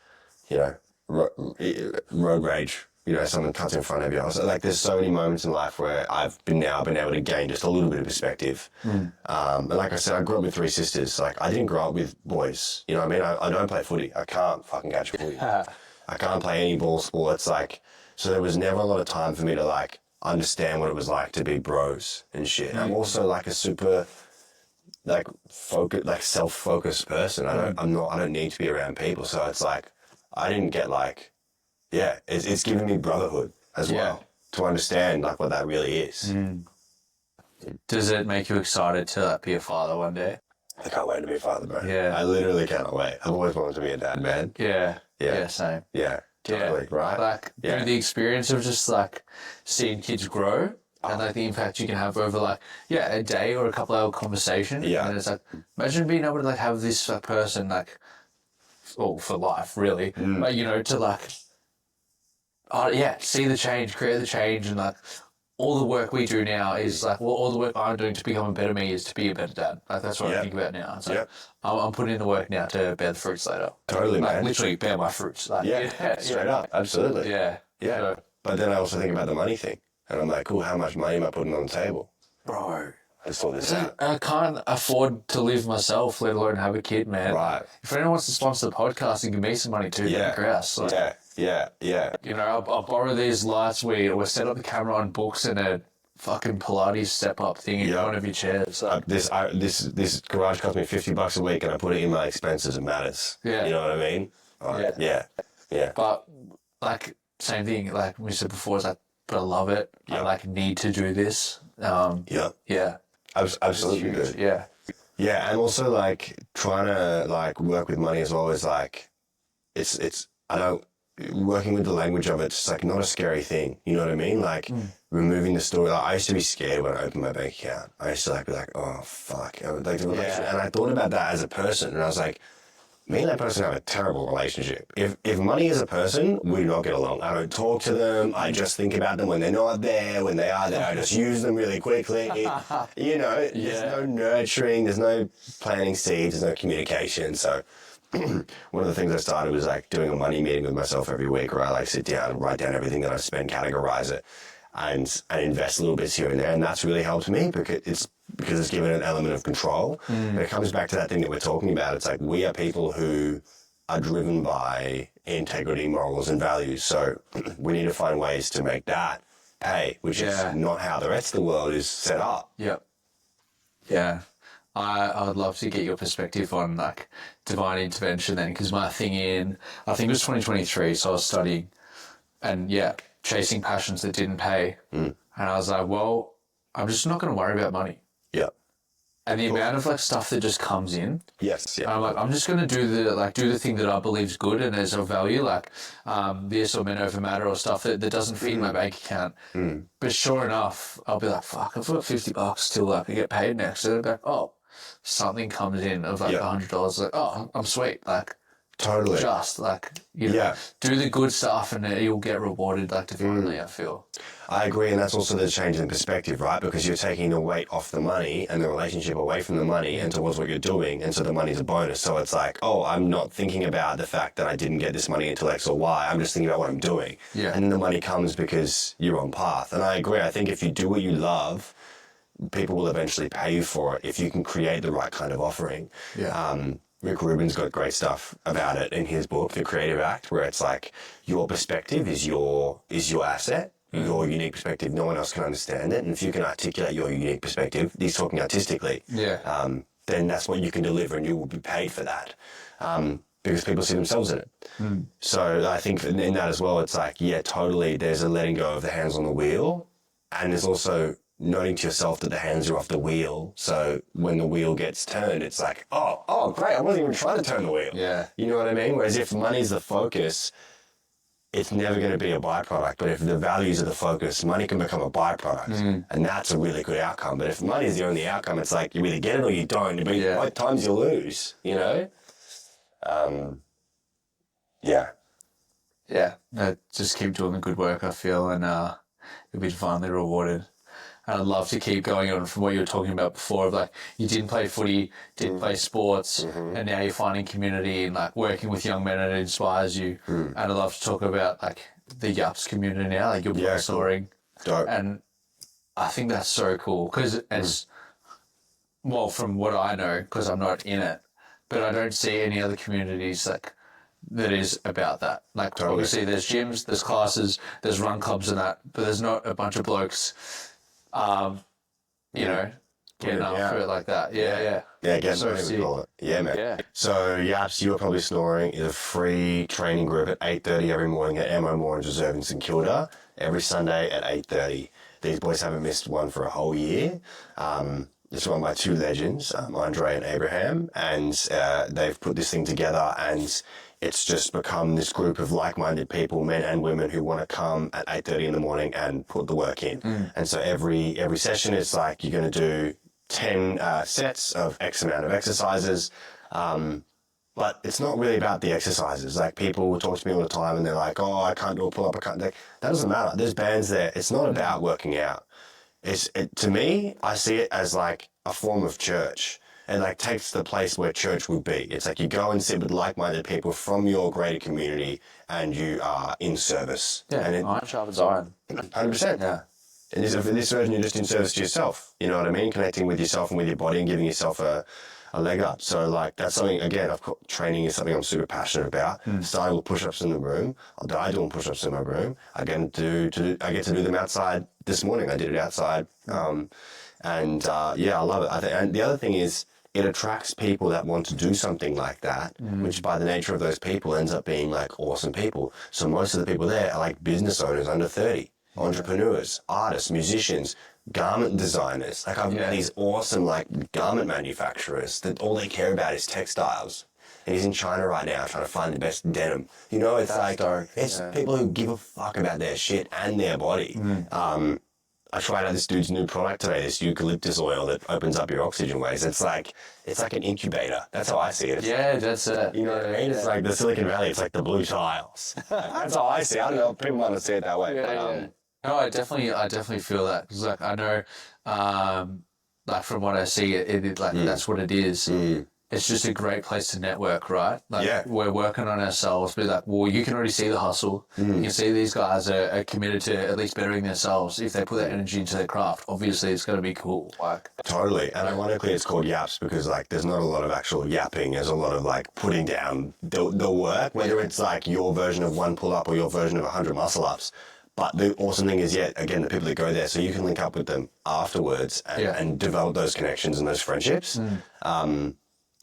road rage. Someone cuts in front of you. There's so many moments in life where I've been able to gain just a little bit of perspective. And like I said, I grew up with 3 sisters. Like, I didn't grow up with boys. You know what I mean? I don't play footy. I can't fucking catch a footy. I can't play any ball sports. So there was never a lot of time for me to like understand what it was like to be bros and shit. I'm also like a super like self-focused person. I don't need to be around people. So it's like I didn't get like, it's given me brotherhood as well to understand like what that really is.
Does it make you excited to like, be a father one day?
I can't wait to be a father, bro.
Yeah.
I literally cannot wait. I've always wanted to be a dad, man.
Yeah.
Yeah.
Yeah, same.
Yeah, totally, right?
Like through the experience of just like seeing kids grow and like the impact you can have over like a day or a couple hour conversation.
Yeah.
And it's like imagine being able to like have this person like for life really. But you know, to like see the change, create the change, and like all the work we do now is like, well, all the work I'm doing to become a better me is to be a better dad. Like that's what I think about now. It's like, I'm putting in the work now to bear the fruits later.
Totally,
like,
man.
Literally bear my fruits. Like,
straight up, absolutely.
Yeah.
Yeah.
So,
but then I also think about the money thing, and I'm like, cool, how much money am I putting on the table?
bro,
I saw this out.
I can't afford to live myself, let alone have a kid, man.
Right.
If anyone wants to sponsor the podcast and give me some money too, then grouse. Like,
Yeah.
you know, I'll borrow these lights. We'll set up the camera on books and a fucking Pilates step-up thing in one of your chairs. Like,
This garage cost me $50 a week, and I put it in my expenses. It matters.
Yeah.
You know what I mean? Yeah.
But, like, same thing, like we said before, it's like, but I love it. I, like, need to do this. Yeah.
Absolutely good.
Yeah.
Yeah, and also like trying to like work with money as well is like working with the language of it's like not a scary thing. You know what I mean? Like removing the story. Like, I used to be scared when I opened my bank account. I used to like be like, oh fuck, and I thought about that as a person, and I was like, me and that person have a terrible relationship. If money is a person, we do not get along. I don't talk to them. I just think about them when they're not there. When they are there, I just use them really quickly. You know, there's no nurturing. There's no planting seeds. There's no communication. So one of the things I started was like doing a money meeting with myself every week where I like sit down and write down everything that I spend, categorize it, and invest little bits here and there. And that's really helped me because it's given an element of control. But it comes back to that thing that we're talking about. It's like we are people who are driven by integrity, morals, and values. So we need to find ways to make that pay, which is not how the rest of the world is set up.
Yep. Yeah. I would love to get your perspective on like divine intervention then, because my thing I think it was 2023, so I was studying and chasing passions that didn't pay. And I was like, well, I'm just not going to worry about money.
Yeah.
And the amount of like stuff that just comes in.
Yes. Yeah.
I'm like, I'm just going to do the thing that I believe is good and is of value, like this or men over matter or stuff that doesn't feed my bank account. But sure enough, I'll be like, fuck, I've got $50 till like I get paid next. And I'll be like, oh, something comes in of like $100. Like, oh, I'm sweet. Like,
totally.
Just like, you know, do the good stuff and you'll get rewarded like divinely, I feel.
I agree, and that's also the change in perspective, right? Because you're taking the weight off the money and the relationship away from the money and towards what you're doing, and so the money's a bonus. So it's like, oh, I'm not thinking about the fact that I didn't get this money until X or Y. I'm just thinking about what I'm doing.
Yeah.
And then the money comes because you're on path. And I agree. I think if you do what you love, people will eventually pay you for it if you can create the right kind of offering.
Yeah.
Rick Rubin's got great stuff about it in his book, The Creative Act, where it's like your perspective is your asset. Your unique perspective, no one else can understand it. And if you can articulate your unique perspective, he's talking artistically, then that's what you can deliver and you will be paid for that because people see themselves in it. So I think in that as well, it's like, totally, there's a letting go of the hands on the wheel, and there's also noting to yourself that the hands are off the wheel. So when the wheel gets turned, it's like, oh, great, I wasn't even trying to turn the wheel.
Yeah.
You know what I mean? Whereas if money's the focus, it's never going to be a byproduct. But if the values are the focus, money can become a byproduct. And that's a really good outcome. But if money is the only outcome, it's like you either get it or you don't. But both times you lose, you know?
Just keep doing the good work, I feel, and you'll be divinely rewarded. And I'd love to keep going on from what you were talking about before of like you didn't play footy, didn't play sports, and now you're finding community and like working with young men and it inspires you. And I'd love to talk about like the Yups community now, like your mentoring.
Dope.
And I think that's so cool because from what I know, because I'm not in it, but I don't see any other communities like that is about that. Like, obviously, there's gyms, there's classes, there's run clubs and that, but there's not a bunch of blokes, you know, getting after it like that. Yeah.
Yeah, again,
So
whatever we call it. Yeah, man.
Yeah.
So, Yaps, You Are Probably Snoring is a free training group at 8:30 every morning at MO Moran's Reserve in St Kilda, every Sunday at 8:30. These boys haven't missed one for a whole year. It's run by two legends, Andre and Abraham, and they've put this thing together, and it's just become this group of like-minded people, men and women, who want to come at 8:30 in the morning and put the work in. And so every session is like, you're going to do 10 sets of X amount of exercises. But it's not really about the exercises. Like, people will talk to me all the time and they're like, oh, I can't do a pull-up, I can't do... That doesn't matter. There's bands there. It's not about working out. To me, I see it as like a form of church. It like takes the place where church would be. It's like you go and sit with like-minded people from your greater community and you are in service.
Yeah,
and
iron sharpens iron.
100%.
Yeah.
And for this version, you're just in service to yourself. You know what I mean? Connecting with yourself and with your body and giving yourself a leg up. So, like, that's something, again, training is something I'm super passionate about. Starting with push-ups in the room. I'll die doing push-ups in my room. I get to do them outside this morning. I did it outside. Yeah, I love it. And the other thing is, it attracts people that want to do something like that, which by the nature of those people ends up being, like, awesome people. So most of the people there are, like, business owners under 30. Entrepreneurs, artists, musicians, garment designers. Like, I've met these awesome, like, garment manufacturers that all they care about is textiles. And he's in China right now trying to find the best denim. You know, it's it's people who give a fuck about their shit and their body. I tried out this dude's new product today, this eucalyptus oil that opens up your oxygen waves. It's like an incubator. That's how I see it.
That's it.
You know what I mean? It's like the Silicon Valley. It's like the blue tiles. That's how I see it. I don't know. People might not see it that way.
No, I definitely feel that. 'Cause, like, I know, like, from what I see, it like that's what it is. It's just a great place to network, right? Like, we're working on ourselves, but like, well, you can already see the hustle. You can see these guys are committed to at least bettering themselves. If they put that energy into their craft, obviously it's going to be cool. Like,
totally. And ironically, it's called yaps because, like, there's not a lot of actual yapping. There's a lot of, like, putting down the work, whether it's like your version of one pull up or your version of 100 muscle ups. But the awesome thing is, again, the people that go there, so you can link up with them afterwards and develop those connections and those friendships.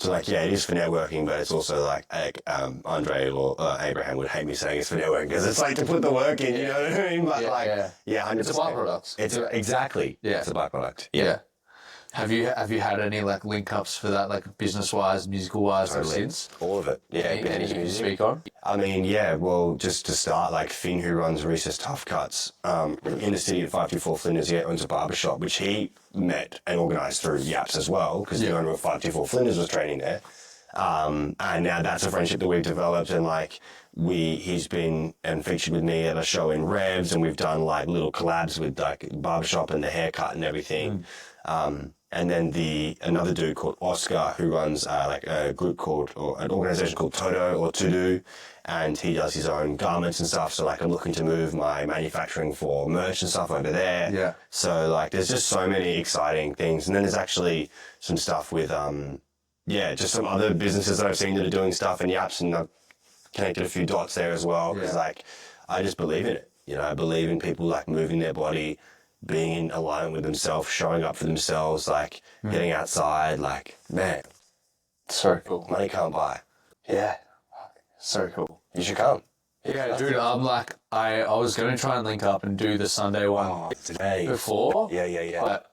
So, like, it is for networking, but it's also like Andre or Abraham would hate me saying it's for networking because it's like to put the work in, you know what I mean? But 100%.
It's a byproduct.
Exactly. Yeah, it's a byproduct.
Yeah. Have you had any, like, link ups for that, like, business wise, musical wise, since?
All of it. Yeah.
Any you can speak on?
I mean, well, just to start, like, Finn, who runs Recess Tough Cuts in the city at 524 Flinders, he owns a barbershop, which he met and organised through Yaps as well, because the owner of 524 Flinders was training there. And now that's a friendship that we've developed, and, like, he's been and featured with me at a show in Revs, and we've done, like, little collabs with, like, barbershop and the haircut and everything. And then another dude called Oscar, who runs like a group or an organization called Toto or To Do, and he does his own garments and stuff. So, like, I'm looking to move my manufacturing for merch and stuff over there.
Yeah.
So, like, there's just so many exciting things. And then there's actually some stuff with just some other businesses that I've seen that are doing stuff in Yaps, and I've connected a few dots there as well because like I just believe in it. You know, I believe in people, like, moving their body, being in alignment with themselves, showing up for themselves, like, getting outside, like, man.
So cool.
Money can't buy. Yeah.
So cool.
You should come.
Yeah, dude, I'm like, I was going to try and link up and do the Sunday one
today.
Before.
Yeah.
But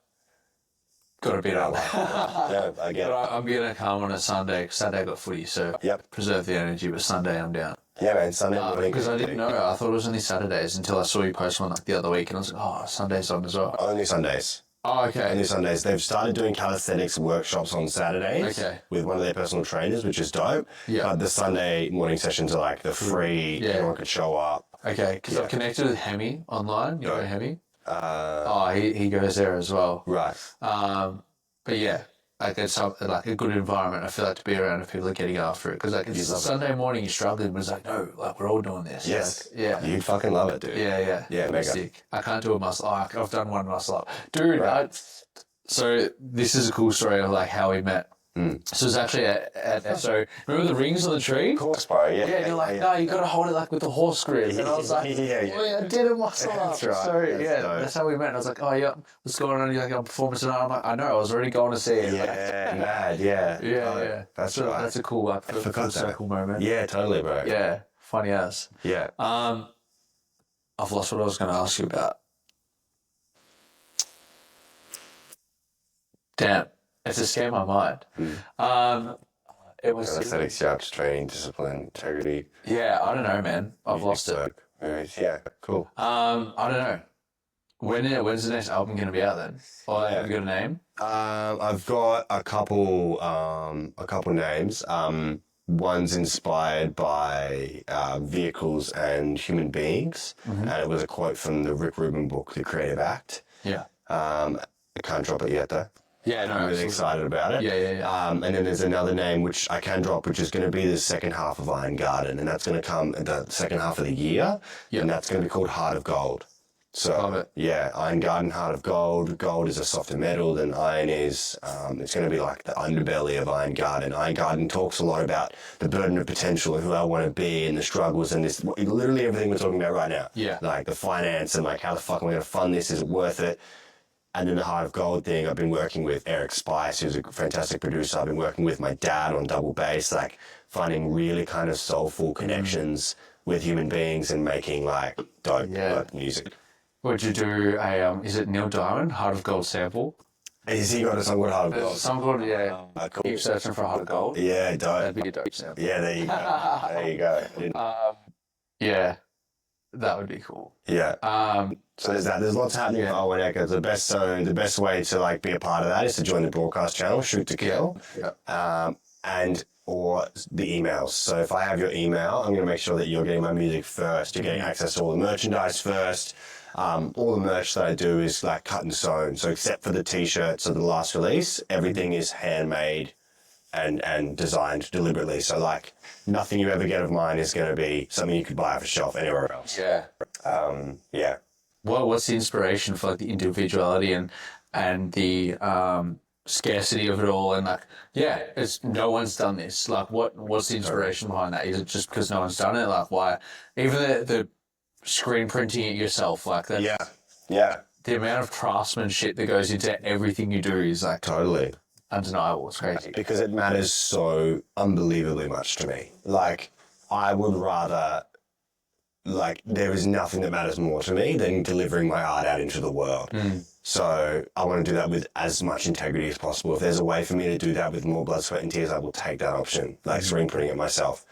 got a bit out.
Yeah, I get it.
But I'm going to come on a Sunday, because Saturday I got footy, so preserve the energy, but Sunday I'm down.
Yeah, man, Sunday morning.
Because I didn't know. I thought it was only Saturdays until I saw you post one, like, the other week, and I was like, oh, Sunday's on as well.
Only Sundays.
Oh, okay.
Only Sundays. They've started doing calisthenics workshops on Saturdays with one of their personal trainers, which is dope. Yeah. But the Sunday morning sessions are, like, the free, everyone could show up.
Okay, because I've connected with Hemi online. You know Hemi? He goes there as well.
Right.
But yeah, like, it's like a good environment, I feel like, to be around if people are getting after it. Because, like, it's Sunday morning, you're struggling, but it's like, no, like, we're all doing this.
Yes.
Like, yeah.
You'd fucking love it, dude.
Yeah.
Yeah, mega.
Sick. I can't do a muscle up. I've done one muscle up. Dude, so this is a cool story of, like, how we met. So it's actually so remember the rings on the tree?
Of course, bro. Yeah.
Yeah, you're like, no, you got to hold it like with the horse grip. And I was like, oh, yeah, I did it myself.
That's right.
So,
That's dope.
that's how we met. And I was like, oh, yeah, what's going on? You're like, on performance tonight. I'm like, I know, I was already going to see it.
Yeah, mad, yeah.
Yeah.
That's
so
right.
That's a cool, like,
forgot
full
that.
circle moment.
Yeah, totally, bro.
Yeah, funny ass.
Yeah.
I've lost what I was going to ask you about. Damn, it's escaped my mind. It was...
Aesthetics, jobs, training, discipline, integrity.
Yeah, I don't know, man. I've lost it.
Yeah, cool.
I don't know. When's the next album going to be out then? Or have you got a name?
I've got a couple names. One's inspired by vehicles and human beings, and it was a quote from the Rick Rubin book, The Creative Act.
Yeah.
I can't drop it yet, though.
Yeah, no,
I'm really excited about it.
Yeah.
And then there's another name which I can drop, which is going to be the second half of Iron Garden, and that's going to come in the second half of the year, and that's going to be called Heart of Gold. So,
Love it.
yeah, Iron Garden, Heart of Gold. Gold is a softer metal than iron is. It's going to be like the underbelly of Iron Garden. Iron Garden talks a lot about the burden of potential and who I want to be and the struggles and this, literally everything we're talking about right now.
Yeah.
Like the finance and like how the fuck am I going to fund this? Is it worth it? And then the Heart of Gold thing, I've been working with Eric Spice, who's a fantastic producer. I've been working with my dad on double bass, like finding really kind of soulful connections with human beings and making like dope music.
Would you do a, is it Neil Diamond, Heart of Gold sample?
Has he got a song called Heart of Gold?
Some called,
Cool.
Keep searching for Heart of Gold.
Yeah, dope.
That'd be a dope sample.
Yeah, there you go. There you go.
Yeah, that would be cool.
Yeah. So there's that. There's lots happening at Owen Ekka. The best way to like be a part of that is to join the broadcast channel, Shoot to Kill, and or the emails. So if I have your email, I'm going to make sure that you're getting my music first. You're getting access to all the merchandise first. All the merch that I do is like cut and sewn. So except for the t-shirts of the last release, everything is handmade and designed deliberately. So like nothing you ever get of mine is going to be something you could buy off a shelf anywhere else.
Yeah.
Yeah.
What's the inspiration for like the individuality and the scarcity of it all, and like it's no one's done this. Like what's the inspiration behind that? Is it just because no one's done it? Like why? Even the screen printing it yourself, like that.
Yeah.
The amount of craftsmanship that goes into everything you do is like
Totally.
undeniable. It's crazy.
Because it matters so unbelievably much to me. Like, I would rather, like, there is nothing that matters more to me than delivering my art out into the world. So I want to do that with as much integrity as possible. If there's a way for me to do that with more blood, sweat, and tears, I will take that option, like screen printing it myself.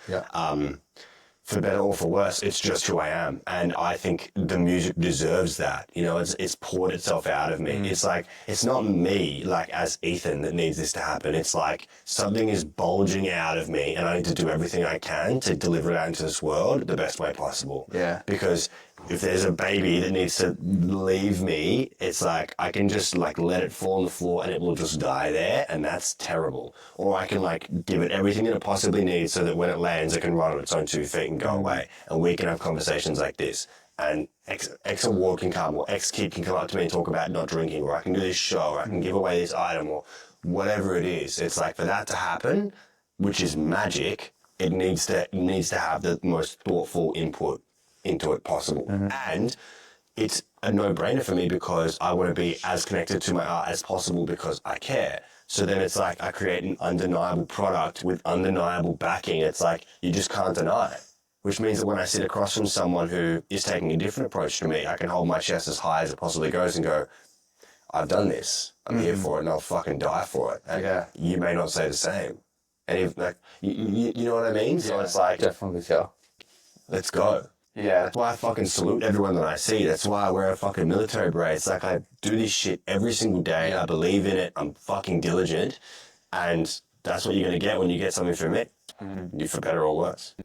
For better or for worse, it's just who I am. And I think the music deserves that. You know, it's poured itself out of me. It's like, it's not me, like, as Ethan that needs this to happen. It's like something is bulging out of me and I need to do everything I can to deliver it out into this world the best way possible.
Yeah.
Because if there's a baby that needs to leave me, it's like I can just like let it fall on the floor and it will just die there, and that's terrible. Or I can like give it everything that it possibly needs so that when it lands it can run on its own 2 feet and go away, and we can have conversations like this. And X award can come, or X kid can come up to me and talk about not drinking, or I can do this show, or I can give away this item, or whatever it is. It's like for that to happen, which is magic, it needs to have the most thoughtful input into it possible. And it's a no-brainer for me because I want to be as connected to my art as possible because I care. So then it's like I create an undeniable product with undeniable backing. It's like you just can't deny it, which means that when I sit across from someone who is taking a different approach to me, I can hold my chest as high as it possibly goes and go, I've done this. I'm here for it and I'll fucking die for it. And you may not say the same. And if like, you know what I mean? So it's like,
Definitely so.
let's go.
Yeah.
That's why I fucking salute everyone that I see. That's why I wear a fucking military beret. It's like I do this shit every single day. I believe in it. I'm fucking diligent. And that's what you're going to get when you get something from it. You for better or worse.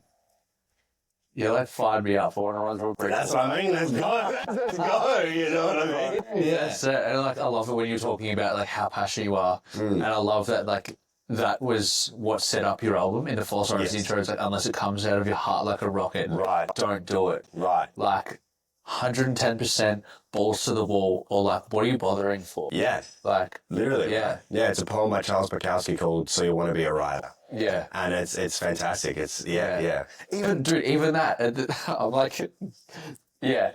Yeah, that fired me up. I want to run through a brick.
That's what I mean. Let's go. Let's go. You know what I mean?
Yeah. So, and like, I love it when you're talking about like how passionate you are. And I love that like that was what set up your album in the False Horizons intro. It's like, unless it comes out of your heart like a rocket,
Right.
don't do it.
Right.
Like 110% balls to the wall, or like, what are you bothering for?
Yeah.
Like,
Literally.
Yeah.
Right? Yeah, it's a poem by Charles Bukowski called So You Want to Be a Writer.
yeah.
And it's fantastic. It's, yeah.
Even, dude, even that, I'm like, yeah.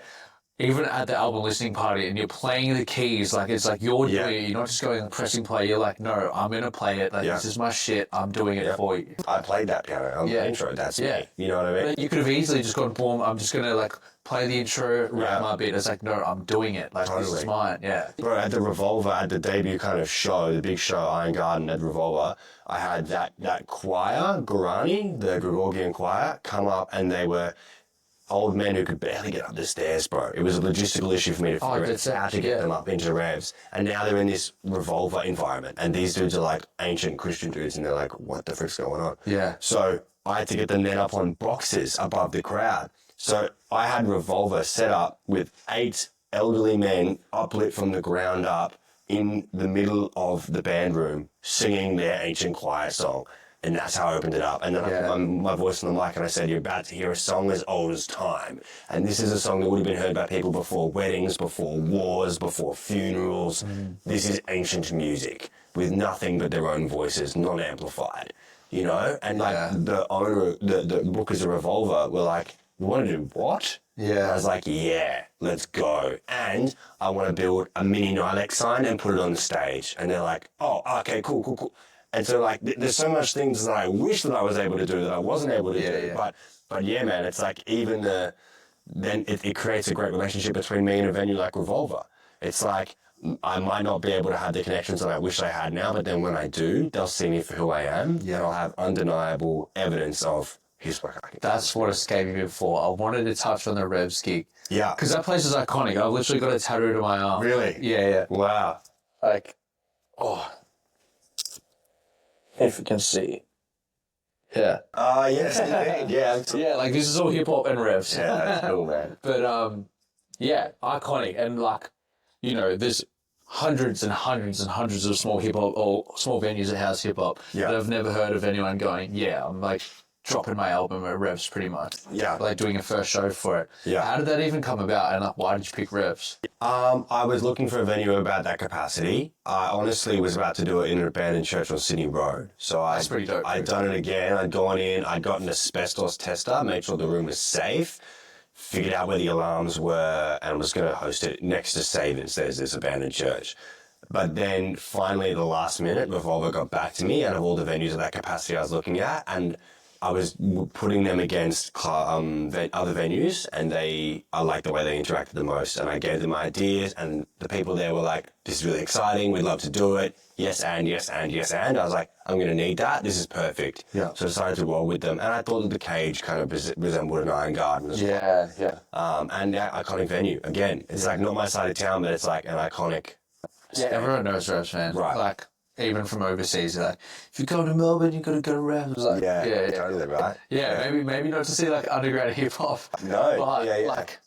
Even at the album listening party and you're playing the keys, like, it's like you're
Yeah.
doing it. You're not just going and pressing play. You're like, no, I'm going to play it. Like,
Yeah.
this is my shit. I'm doing it for you.
I played that piano on the intro. That's me. You know what I mean?
You could have easily just gone, boom, I'm just going to, like, play the intro, rap my bit. It's like, no, I'm doing it. Like, this is mine. Yeah.
Bro, at the Revolver, at the debut kind of show, the big show, Iron Garden at Revolver, I had that choir, Guarani, the Gregorian choir, come up, and they were old men who could barely get up the stairs, bro. It was a logistical issue for me to figure out how to get them up into revs. And now they're in this Revolver environment, and these dudes are like ancient Christian dudes, and they're like, what the frick's going on?
Yeah.
So I had to get them then up on boxes above the crowd. So I had Revolver set up with 8 elderly men uplit from the ground up in the middle of the band room singing their ancient choir song. And that's how I opened it up. And then I put my voice on the mic and I said, you're about to hear a song as old as time. And this is a song that would have been heard by people before weddings, before wars, before funerals. This is ancient music with nothing but their own voices, non-amplified, you know? And like the owner, the bookers of Revolver were like, you want to do what?
Yeah.
I was like, yeah, let's go. And I want to build a mini Nilex sign and put it on the stage. And they're like, oh, okay, cool. And so, like, there's so much things that I wish that I was able to do that I wasn't able to do.
Yeah.
But yeah, man, it's like even then it creates a great relationship between me and a venue like Revolver. It's like I might not be able to have the connections that I wish I had now, but then when I do, they'll see me for who I am. Yeah. And I'll have undeniable evidence of here's what I can do.
That's what escaped me before. I wanted to touch on the Revs gig.
Yeah.
Because that place is iconic. I've literally got a tattoo to my arm.
Really?
Yeah.
Wow.
Like, oh. If you can see. Yeah.
Yes, indeed. Yeah.
Yeah, like this is all hip hop and Revs.
Yeah, that's cool, man.
But yeah, iconic. And like, you know, there's hundreds and hundreds and hundreds of small hip hop or small venues that house hip hop that I've never heard of anyone going, yeah, I'm like dropping my album at Revs pretty much.
Yeah.
Like doing a first show for it.
Yeah.
How did that even come about? And like, why did you pick Revs?
I was looking for a venue about that capacity. I honestly was about to do it in an abandoned church on Sydney Road. So
That's pretty dope.
I'd done it again. I'd gone in, I'd got an asbestos tester, made sure the room was safe, figured out where the alarms were, and was going to host it next to Savers. There's this abandoned church. But then finally at the last minute, Revolver got back to me out of all the venues of that capacity I was looking at, and I was putting them against other venues, and I liked the way they interacted the most. And I gave them ideas, and the people there were like, "This is really exciting. We'd love to do it. Yes, and yes, and yes, and." I was like, "I'm going to need that. This is perfect."
Yeah.
So I decided to roll with them, and I thought that the Cage kind of resembled an Iron Garden as well.
Yeah.
And that iconic venue again. It's like not my side of town, but it's like an iconic.
Yeah, everyone knows Revs, man.
Right.
Like, even from overseas, like, if you go to Melbourne, you got to go to Revs. Like,
Yeah, totally right.
Yeah, maybe not to see like underground hip hop.
No,
but
yeah.
like,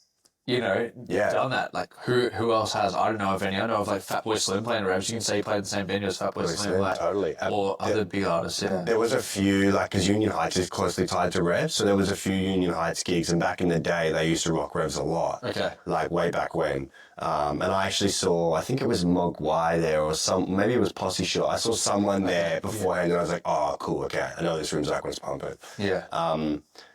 you know, done that. Like, who else has? I don't know of any. I know of like Fatboy Slim playing Revs. You can say he played the same venue as Fatboy Slim, like,
totally.
or other big artists. Yeah.
There was a few, like, because Union Heights is closely tied to Revs, so there was a few Union Heights gigs, and back in the day, they used to rock Revs a lot.
Okay.
Like, way back when. And I actually saw, I think it was Mogwai there, or maybe it was Posse Shot. I saw someone there beforehand, and I was like, oh, cool, okay. I know this room's like one's pumping.
Yeah.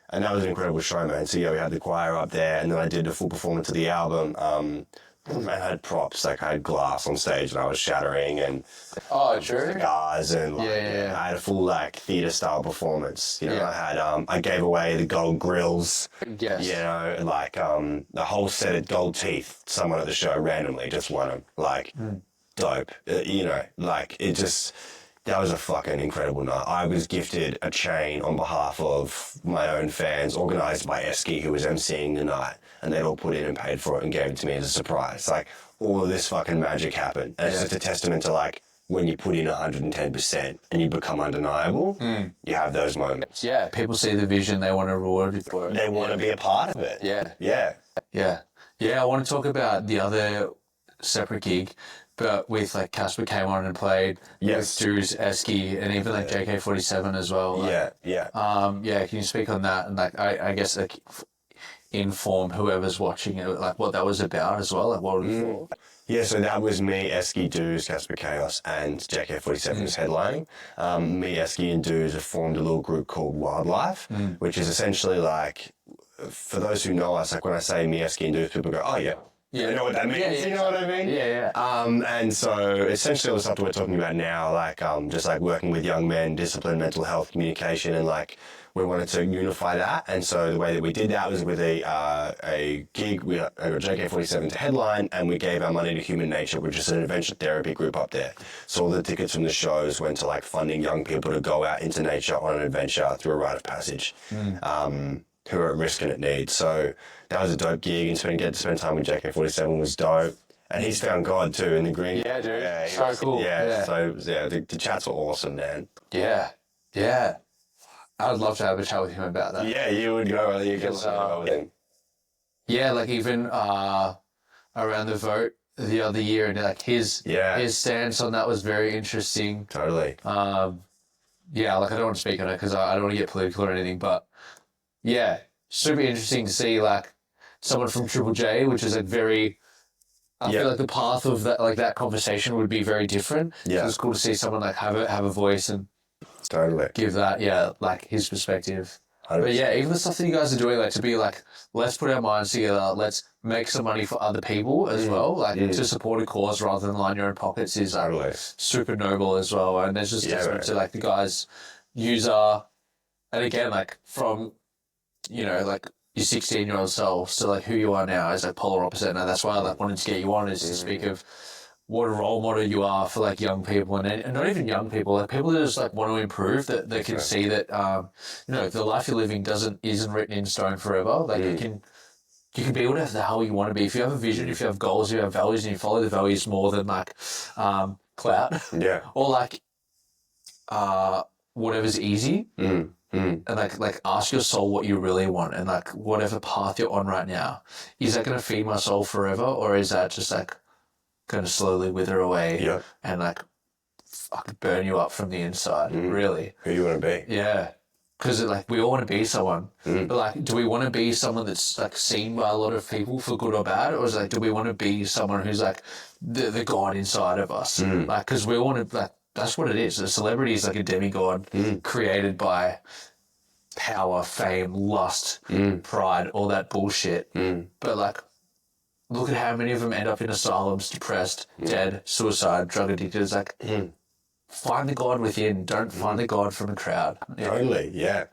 And that was an incredible show, man. So, yeah, we had the choir up there, and then I did a full performance of the album. I had props, like I had glass on stage, and I was shattering, and
Oh, true.
cigars, and like,
Yeah.
I had a full like theatre style performance. You know, I had I gave away the gold grills.
Yes.
You know, and like the whole set of gold teeth. Someone at the show randomly just won them. Like, dope. You know, like it just. That was a fucking incredible night. I was gifted a chain on behalf of my own fans, organised by Eski, who was emceeing the night, and they'd all put in and paid for it and gave it to me as a surprise. Like, all of this fucking magic happened. And it's just a testament to, like, when you put in 110% and you become undeniable, you have those moments.
Yeah, people see the vision, they want to reward you for it.
They want to be a part of it.
Yeah. I want to talk about the other separate gig, but with like Casper came on and played.
Yes.
With Drew's Eski and even like JK47 as well. Like,
Yeah.
can you speak on that? And like, I guess like inform whoever's watching it, like what that was about as well, like what it was for?
Yeah, so that was me, Esky, Doos, Casper Chaos, and JK47 was headlining. Me, Esky, and Doos have formed a little group called Wildlife, which is essentially like, for those who know us, like when I say me, Esky, and Doos, people go, oh yeah.
Yeah.
You know what that means?
Yeah,
You know what I mean?
Yeah.
And so essentially all the stuff that we're talking about now, like just like working with young men, discipline, mental health, communication, and like we wanted to unify that. And so the way that we did that was with a gig. We got JK47 to headline, and we gave our money to Human Nature, which is an adventure therapy group up there. So all the tickets from the shows went to like funding young people to go out into nature on an adventure through a rite of passage. Who are at risk and at need. So that was a dope gig, and getting to spend time with JK47 was dope. And he's found God too in the green.
Yeah, dude.
Yeah,
So cool. Yeah.
So yeah, the chats were awesome, man.
Yeah. I would love to have a chat with him about that.
Yeah, you would go. You could go with him.
Yeah, like even around the vote the other year, and like his stance on that was very interesting.
Totally.
Yeah, like I don't want to speak on it because I don't want to get political or anything, but yeah, super interesting to see like someone from Triple J, which is a very. I feel like the path of that, like that conversation, would be very different.
Yeah,
so it's cool to see someone like have a voice and
totally
give that, like his perspective.
100%.
But yeah, even the stuff that you guys are doing, like to be like, let's put our minds together, let's make some money for other people as well, like to support a cause rather than line your own pockets is like super noble as well. And there's just testament to like the guys' user, and again, like from, like your 16-year-old self to like who you are now is like polar opposite. And that's why I like wanted to get you on, is to speak of what a role model you are for like young people, and not even young people, like people that just like want to improve, that they can see that the life you're living isn't written in stone forever. Like you can be whatever the hell you want to be if you have a vision, if you have goals, if you have values, and you follow the values more than like clout, or like whatever's easy. And like ask your soul what you really want, and like whatever path you're on right now, is that going to feed my soul forever, or is that just like going to slowly wither away and like fucking burn you up from the inside? Really,
who you want to be?
Yeah, because like we all want to be someone, but like, do we want to be someone that's like seen by a lot of people for good or bad, or is like, do we want to be someone who's like the God inside of us? Like, because we want to like. That's what it is. A celebrity is like a demigod created by power, fame, lust, pride, all that bullshit. But like, look at how many of them end up in asylums, depressed, dead, suicide, drug addicted. It's like, find the God within. Don't find the God from a crowd.
Totally, yeah.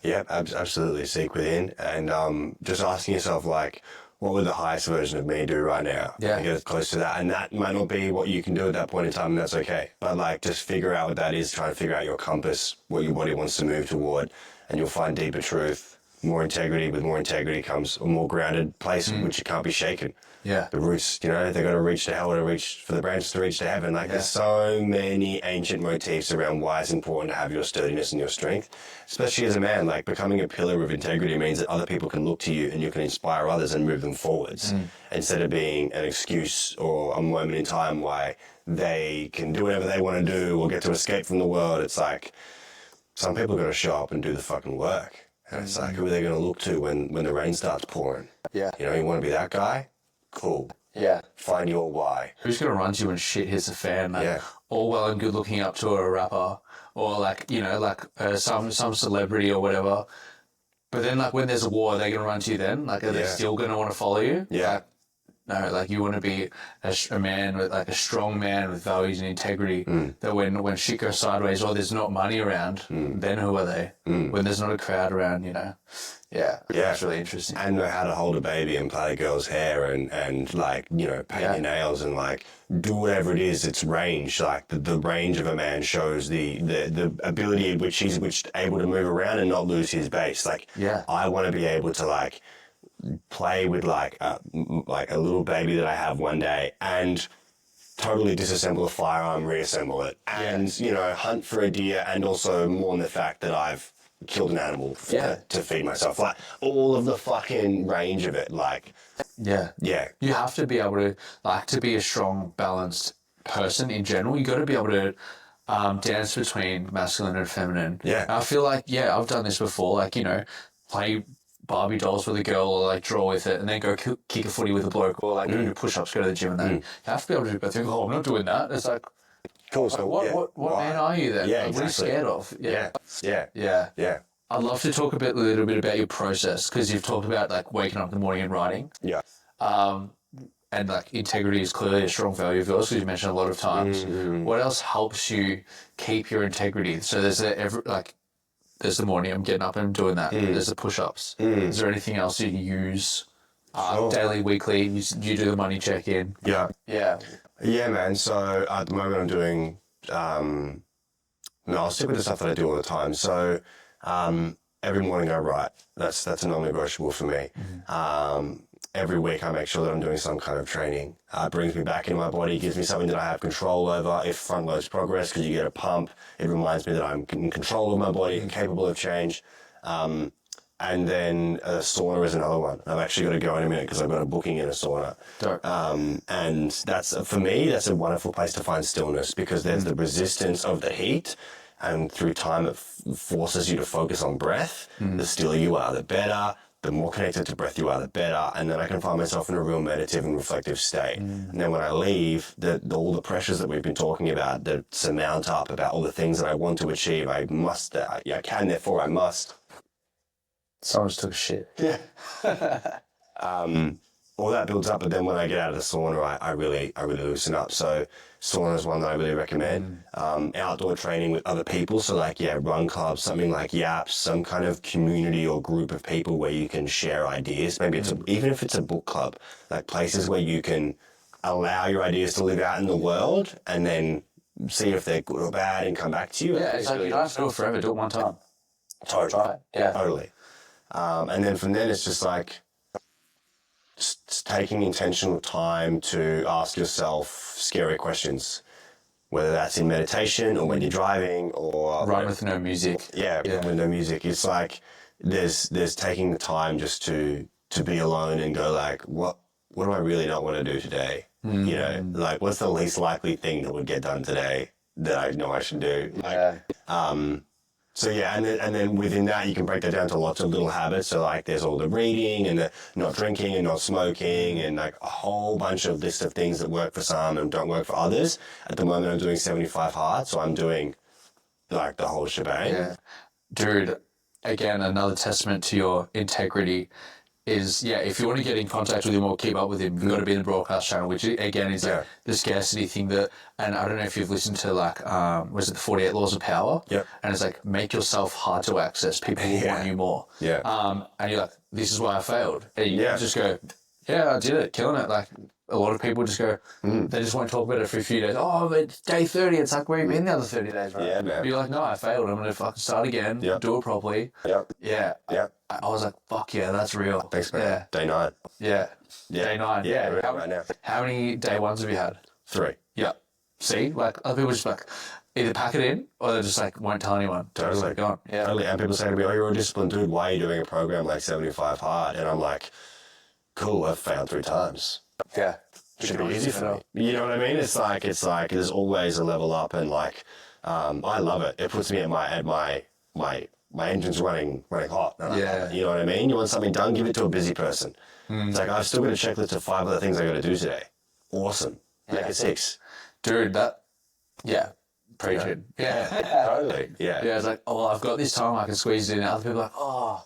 Absolutely. Seek within, and just asking yourself like, what would the highest version of me do right now?
Yeah.
And get as close to that. And that might not be what you can do at that point in time, and that's okay. But like, just figure out what that is, try and figure out your compass, what your body wants to move toward, and you'll find deeper truth, more integrity. With more integrity comes a more grounded place, which you can't be shaken.
Yeah.
The roots, they got to reach to hell for the branches to reach to heaven. Like there's so many ancient motifs around why it's important to have your sturdiness and your strength, especially as a man. Like becoming a pillar of integrity means that other people can look to you and you can inspire others and move them forwards, instead of being an excuse or a moment in time why they can do whatever they want to do or get to escape from the world. It's like some people got to show up and do the fucking work. And it's like, who are they going to look to when the rain starts pouring?
Yeah.
You want to be that guy? Cool.
Yeah.
Find your why.
Who's going to run to you when shit hits the fan? Like, all well and good looking up to a rapper or like, some celebrity or whatever. But then like when there's a war, are they going to run to you then? Like, are they still going to want to follow you?
Yeah.
Like, no, like you want to be a man with like a strong man with values and integrity, that when shit goes sideways or there's not money around, then who are they? When there's not a crowd around, Yeah, that's really interesting.
And know how to hold a baby and play a girl's hair and like, paint your nails and like do whatever it is, its range. Like the range of a man shows the ability in which he's able to move around and not lose his base. Like, I want to be able to like play with like a little baby that I have one day and totally disassemble a firearm, reassemble it, and hunt for a deer, and also mourn the fact that I've killed an animal to feed myself. Like all of the fucking range of it. Like you
have to be able to be a strong, balanced person in general. You got to be able to dance between masculine and feminine.
Yeah,
I feel like I've done this before. Like play Barbie dolls with a girl or like draw with it and then go kick a footy with a bloke or like do push-ups, go to the gym and then you have to be able to go think, oh, I'm not doing that. It's like,
Cool. So
what man are you then?
Yeah,
Like,
exactly.
what are you scared of?
Yeah.
I'd love to talk a little bit about your process because you've talked about like waking up in the morning and writing.
Yeah.
And like integrity is clearly a strong value of yours, because you mentioned a lot of times. What else helps you keep your integrity? So there's there's the morning, I'm getting up and doing that. There's the push-ups. Is there anything else you use daily, weekly? You do the money check-in.
Yeah.
Yeah.
Yeah, man. So at the moment I'm doing, I'll stick with the stuff that I do all the time. So every morning I write. That's a non-negotiable for me. Every week I make sure that I'm doing some kind of training. It brings me back into my body, gives me something that I have control over. It front loads progress because you get a pump. It reminds me that I'm in control of my body and capable of change. And then a sauna is another one. I've actually got to go in a minute because I've got a booking in a sauna.
Dope.
And that's, for me, that's a wonderful place to find stillness because there's the resistance of the heat. And through time, it forces you to focus on breath. The stiller you are, the better. The more connected to breath you are, the better. And then I can find myself in a real meditative and reflective state. And then when I leave, all the pressures that we've been talking about that surmount up about all the things that I want to achieve, I can, therefore I must.
Someone just took a shit.
Yeah. All that builds up, but then when I get out of the sauna, I really loosen up. So sauna is one that I really recommend. Outdoor training with other people, so like run clubs, something like yaps, some kind of community or group of people where you can share ideas. Maybe it's even if it's a book club, like places where you can allow your ideas to live out in the world and then see if they're good or bad and come back to you.
Yeah, it's like you don't have to do it forever. Do it one time.
Totally.
Try it. Yeah.
Totally. And then from then it's just like just taking intentional time to ask yourself scary questions, whether that's in meditation or when you're driving or
Run with no music.
Yeah, with no music. It's like there's taking the time just to be alone and go like, what do I really not want to do today? You know, like what's the least likely thing that would get done today that I know I should do? Like, So yeah, and then within that you can break that down to lots of little habits. So like there's all the reading and the not drinking and not smoking and like a whole bunch of list of things that work for some and don't work for others. At the moment I'm doing 75 hard, so I'm doing like the whole shebang.
Yeah. Dude, again, another testament to your integrity is, if you want to get in contact with him or keep up with him, you've got to be in the broadcast channel, which again is like the scarcity thing that, and I don't know if you've listened to like, was it the 48 Laws of Power?
Yep.
And it's like, make yourself hard to access. People will want you more.
Yeah.
And you're like, this is why I failed. And you just go, I did it, killing it. Like, a lot of people just go, they just won't talk about it for a few days. Oh, but day 30, it's like, where have you been the other 30 days, right?
Yeah, man.
But you're like, no, I failed. I'm going to fucking start again, do it properly.
Yep.
Yeah.
Yep.
I was like, fuck yeah, that's real.
Thanks, man.
Yeah.
Day 9.
Yeah. Day 9.
Yeah,
Yeah.
right now.
How many day ones have you had?
3.
Yeah. See? Like, other people just like, either pack it in or they just like won't tell anyone.
Totally.
Just go on. Yeah.
Totally. And people say to me, oh, you're a disciplined dude. Why are you doing a program like 75 hard? And I'm like, cool, I've failed 3 times.
Yeah.
Should be easy for me. You know what I mean? It's like there's always a level up, and like I love it. It puts me at my engine's running hot. And I love it. You know what I mean? You want something done, give it to a busy person. It's like I've still got a checklist of 5 other things I got to do today. Awesome. Make it 6.
Dude, preach it. Yeah.
Totally. Yeah.
Yeah, it's like, oh, I've got this time, I can squeeze it in. Other people are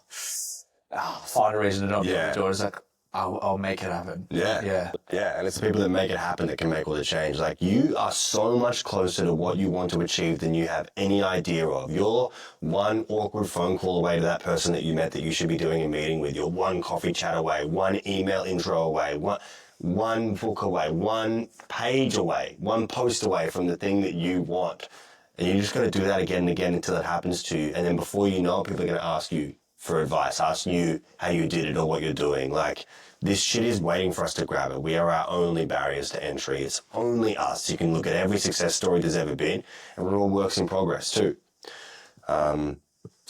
like, find a reason to not do it. It's like, I'll make it happen.
Yeah. And it's the people that make it happen that can make all the change. Like, you are so much closer to what you want to achieve than you have any idea of. You're one awkward phone call away to that person that you met that you should be doing a meeting with. You're one coffee chat away, one email intro away, one book away, one page away, one post away from the thing that you want. And you just got to do that again and again until it happens to you. And then before you know it, people are going to ask you for advice, ask you how you did it or what you're doing. Like, this shit is waiting for us to grab it. We are our only barriers to entry. It's only us. You can look at every success story there's ever been, and we're all works in progress too. So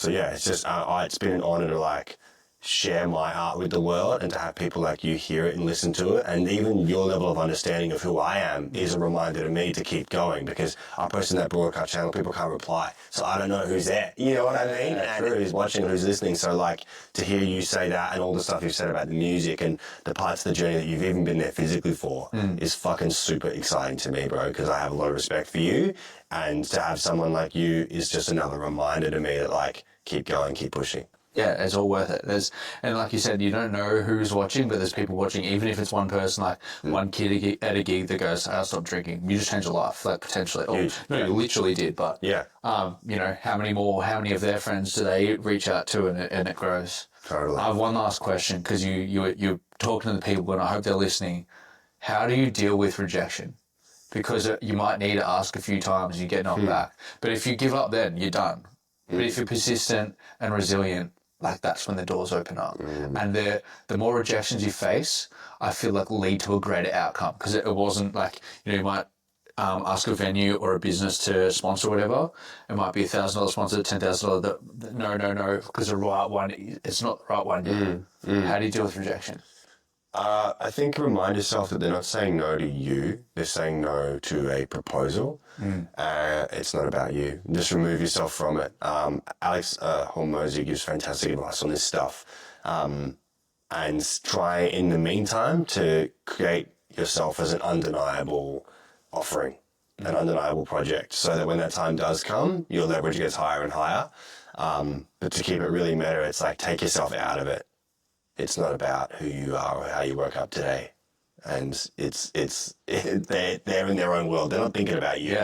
yeah, it's just, it's been an honor to like share my art with the world and to have people like you hear it and listen to it. And even your level of understanding of who I am is a reminder to me to keep going, because I post in that broadcast channel, people can't reply. So I don't know who's there. You know what I mean? And who's watching, who's listening. So like to hear you say that and all the stuff you've said about the music and the parts of the journey that you've even been there physically for is fucking super exciting to me, bro, because I have a lot of respect for you. And to have someone like you is just another reminder to me that like, keep going, keep pushing.
Yeah, it's all worth it. And like you said, you don't know who's watching, but there's people watching. Even if it's one person, like one kid at a gig that goes, "I'll stop drinking." You just changed a life, like potentially. Oh, no, you literally did. But
Yeah.
you know, how many of their friends do they reach out to, and it grows.
Totally.
I have one last question, because you're talking to the people, and I hope they're listening. How do you deal with rejection? Because you might need to ask a few times, you get knocked back. But if you give up, then you're done. But if you're persistent and resilient, like that's when the doors open up. And the more rejections you face, I feel like lead to a greater outcome, because it wasn't like, you know, you might ask a venue or a business to sponsor whatever. It might be $1,000 sponsor, $10,000. No, because the right one, it's not the right one yet. How do you deal with rejection?
I think remind yourself that they're not saying no to you. They're saying no to a proposal. It's not about you. Just remove yourself from it. Alex Hormozy gives fantastic advice on this stuff. And try in the meantime to create yourself as an undeniable offering, an undeniable project, so that when that time does come, your leverage gets higher and higher. But to keep it really meta, it's like take yourself out of it. It's not about who you are or how you woke up today. And they're in their own world. They're not thinking about you.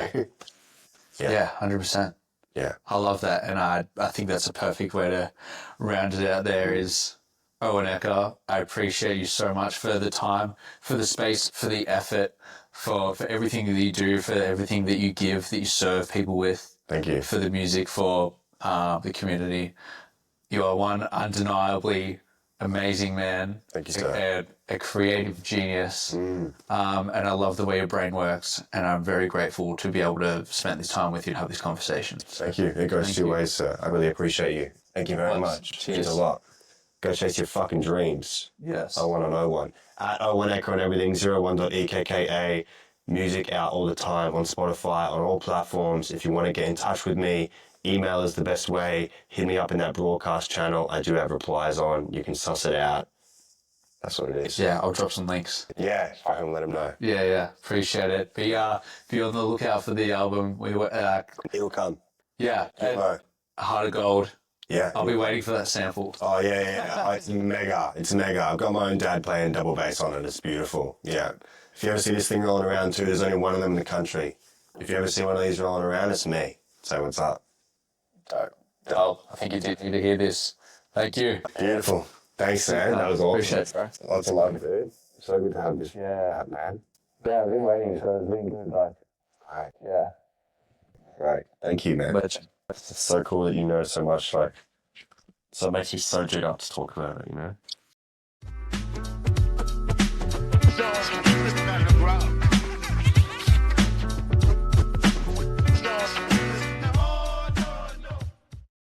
Yeah, 100%.
Yeah.
I love that. And I think that's a perfect way to round it out there is, Owen Ekka, I appreciate you so much for the time, for the space, for the effort, for everything that you do, for everything that you give, that you serve people with.
Thank you.
For the music, for the community. You are one undeniably amazing man.
Thank you, sir.
A creative genius. And I love the way your brain works. And I'm very grateful to be able to spend this time with you and have these conversations.
Thank you. It goes two ways, sir. I really appreciate you. Thank you very much.
Cheers.
Means a lot. Go chase your fucking dreams.
Yes.
I want to know one. At Owen Ekka on everything, 01.ekka. Music out all the time on Spotify, on all platforms. If you want to get in touch with me, email is the best way. Hit me up in that broadcast channel. I do have replies on. You can suss it out. That's what it is.
Yeah, I'll drop some links.
Yeah, I can let them know.
Yeah. Appreciate it. Be on the lookout for the album.
It'll come.
Yeah.
Tomorrow.
Heart of Gold.
Yeah.
I'll be waiting for that sample.
Oh, yeah. Oh, it's mega. It's mega. I've got my own dad playing double bass on it. It's beautiful. Yeah. If you ever see this thing rolling around too, there's only one of them in the country. If you ever see one of these rolling around, it's me. So what's up?
Dope. I think you did need to hear this. Thank you.
Beautiful. Thanks, man. That was awesome.
Appreciate it, bro.
Lots of love, dude. So good to have this. Yeah, man. Yeah, I've been waiting, so it's been good. Like, alright. Yeah. Right. Thank you, man. It's so cool that you know so much. Like, so it makes me so jig up to talk about it, you know?